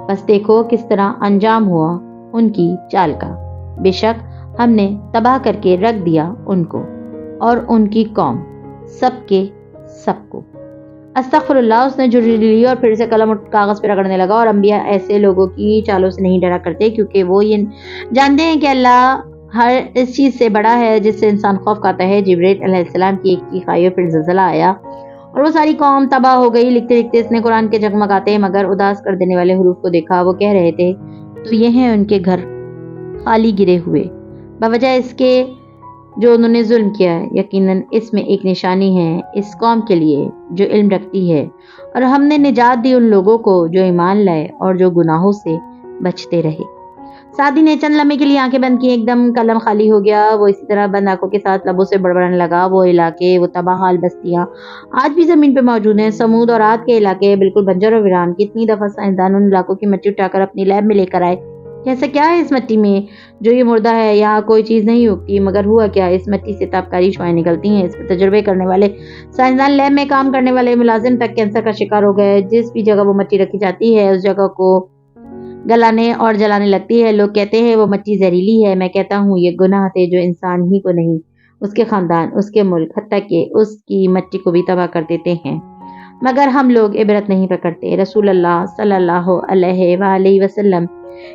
بس دیکھو کس طرح انجام ہوا ان کی چال کا۔ بے شک ہم نے تباہ کر کے رکھ دیا ان کو اور ان کی قوم، سب کے سب کو۔ استغفر اللہ، اس نے جھری لی اور پھر سے قلم کاغذ پہ رگڑنے لگا۔ اور انبیاء ایسے لوگوں کی چالوں سے نہیں ڈرا کرتے، کیونکہ وہ یہ جانتے ہیں کہ اللہ ہر اس چیز سے بڑا ہے جس سے انسان خوف کھاتا ہے۔ جبرائیل علیہ السلام کی ایک چیخ آئی اور پھر زلزلہ آیا اور وہ ساری قوم تباہ ہو گئی۔ لکھتے لکھتے اس نے قرآن کے جگمگاتے مگر اداس کر دینے والے حروف کو دیکھا۔ وہ کہہ رہے تھے، تو یہ ہیں ان کے گھر خالی گرے ہوئے، بوجہ اس کے جو انہوں نے ظلم کیا ہے۔ یقیناً اس میں ایک نشانی ہے اس قوم کے لیے جو علم رکھتی ہے، اور ہم نے نجات دی ان لوگوں کو جو ایمان لائے اور جو گناہوں سے بچتے رہے۔ سعدی نے چند لمحے کے لیے آنکھیں بند کی، ایک دم قلم خالی ہو گیا۔ وہ اسی طرح بند آنکھوں کے ساتھ لبوں سے بڑبڑانے لگا۔ وہ علاقے، وہ تباہ حال بستیاں آج بھی زمین پہ موجود ہیں۔ سمود اور عاد کے علاقے بالکل بنجر و ویران۔ کتنی دفعہ سائنسدان ان علاقوں کی مٹی اٹھا کر اپنی لیب میں لے کر آئے کہ ایسا کیا ہے اس مٹی میں جو یہ مردہ ہے، یہاں کوئی چیز نہیں اگتی، مگر ہوا کیا، اس مٹی سے تابکاری شعائیں نکلتی ہیں۔ اس پر تجربے کرنے والے سائنسدان، لیب میں کام کرنے والے ملازم تک کینسر کا شکار ہو گئے۔ جس بھی جگہ وہ مٹی رکھی جاتی ہے اس جگہ کو گلانے اور جلانے لگتی ہے۔ لوگ کہتے ہیں وہ مٹی زہریلی ہے، میں کہتا ہوں یہ گناہ تھے جو انسان ہی کو نہیں، اس کے خاندان، اس کے ملک، حتیٰ کہ اس کی مٹی کو بھی تباہ کر دیتے ہیں، مگر ہم لوگ عبرت نہیں پکڑتے۔ رسول اللہ صلی اللہ علیہ وآلہ وسلم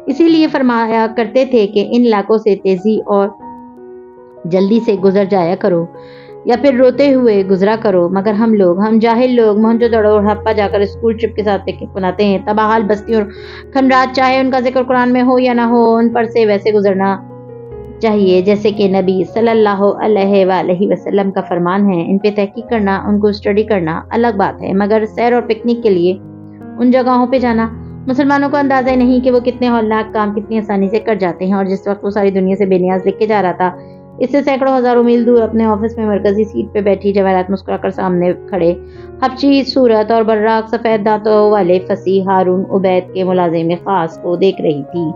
اسی لیے فرمایا کرتے تھے کہ ان علاقوں سے تیزی اور جلدی سے گزر جایا کرو، یا پھر روتے ہوئے گزرا کرو، مگر ہم جاہل لوگ موہنجو دڑو اور ہڑپا جا کر اسکول ٹرپ کے ساتھ پکنک بناتے ہیں۔ تباہ حال بستیوں اور کھنڈرات، چاہے ان کا ذکر قرآن میں ہو یا نہ ہو، ان پر سے ویسے گزرنا چاہیے جیسے کہ نبی صلی اللہ علیہ وآلہ وسلم کا فرمان ہے۔ ان پہ تحقیق کرنا، ان کو اسٹڈی کرنا الگ بات ہے، مگر سیر اور پکنک کے لیے ان جگہوں پہ جانا، مسلمانوں کو اندازہ نہیں کہ وہ کتنے ہولناک کام کتنی آسانی سے کر جاتے ہیں۔ اور جس وقت وہ ساری دنیا سے بے نیاز لکھ کے جا رہا تھا، اس سے سینکڑوں ہزاروں میل دور اپنے آفس میں مرکزی سیٹ پہ بیٹھی جواہرات مسکرا کر سامنے کھڑے حبشی صورت اور براق سفید دانتوں والے فصیح ہارون عبید کے ملازم خاص کو دیکھ رہی تھی،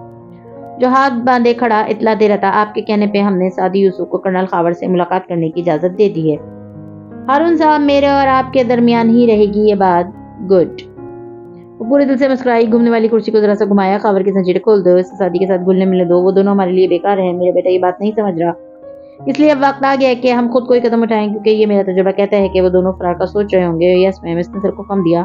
جو ہاتھ باندھے کھڑا اطلاع دے رہا تھا، آپ کے کہنے پہ ہم نے سعدی یوسف کو کرنل خاور سے ملاقات کرنے کی اجازت دے دی ہے۔ ہارون صاحب، میرے اور آپ کے درمیان ہی رہے گی یہ بات؟ گڈ۔ وہ پورے دل سے مسکرائی، گھومنے والی کرسی کو ذرا سا گھمایا، خاور کی زنجیریں کھول دو، اسے سعدی کے ساتھ گھلنے ملنے دو، وہ دونوں ہمارے لیے بیکار ہیں۔ میرا بیٹا یہ بات نہیں سمجھ رہا، اس لیے اب وقت آ گیا ہے کہ ہم خود کوئی قدم اٹھائیں، کیونکہ یہ میرا تجربہ کہتا ہے کہ وہ دونوں فرار کا سوچ رہے ہوں گے۔ یس میم، اس نے سر کو خم دیا۔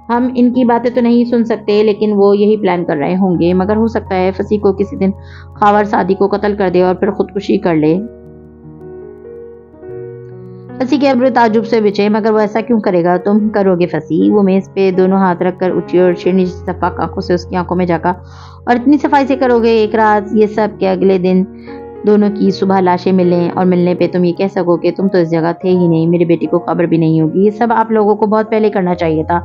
ہم ان کی باتیں تو نہیں سن سکتے، لیکن وہ یہی پلان کر رہے ہوں گے، مگر ہو سکتا ہے فصیح کو کسی دن خاور سعدی کو قتل کر دے اور پھر خودکشی کر لے۔ فصیح کے ابرو تعجب سے بچے، مگر وہ ایسا کیوں کرے گا؟ تم کرو گے فصیح؟ وہ میز پہ دونوں ہاتھ رکھ کر اٹھی اور شیرنی جیسی شفاف آنکھوں سے اس کی آنکھوں میں جھانکا۔ اور اتنی صفائی سے کرو گے ایک رات یہ سب کہ اگلے دن دونوں کی صبح لاشیں ملیں، اور ملنے پہ تم یہ کہہ سکو کہ تم تو اس جگہ تھے ہی نہیں، میری بیٹی کو خبر بھی نہیں ہوگی۔ یہ سب آپ لوگوں کو بہت پہلے کرنا چاہیے تھا،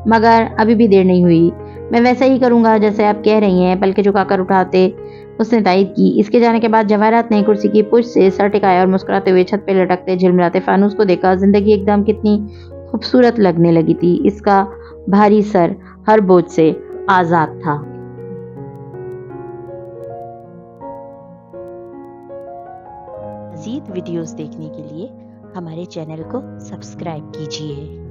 مگر ابھی بھی دیر نہیں ہوئی۔ میں ویسا ہی کروں گا جیسے آپ کہہ رہی ہیں، پلکیں جھکا کر اٹھاتے اس نے تائید کی۔ اس کے جانے کے بعد جواہرات نے کرسی کی پشت سے سر ٹکایا اور مسکراتے ہوئے چھت پہ لٹکتے جھلملاتے فانوس کو دیکھا۔ زندگی ایک دم کتنی خوبصورت لگنے لگی تھی، اس کا بھاری سر ہر بوجھ سے آزاد تھا۔ مزید ویڈیوز دیکھنے کے لیے ہمارے چینل کو سبسکرائب کیجیے۔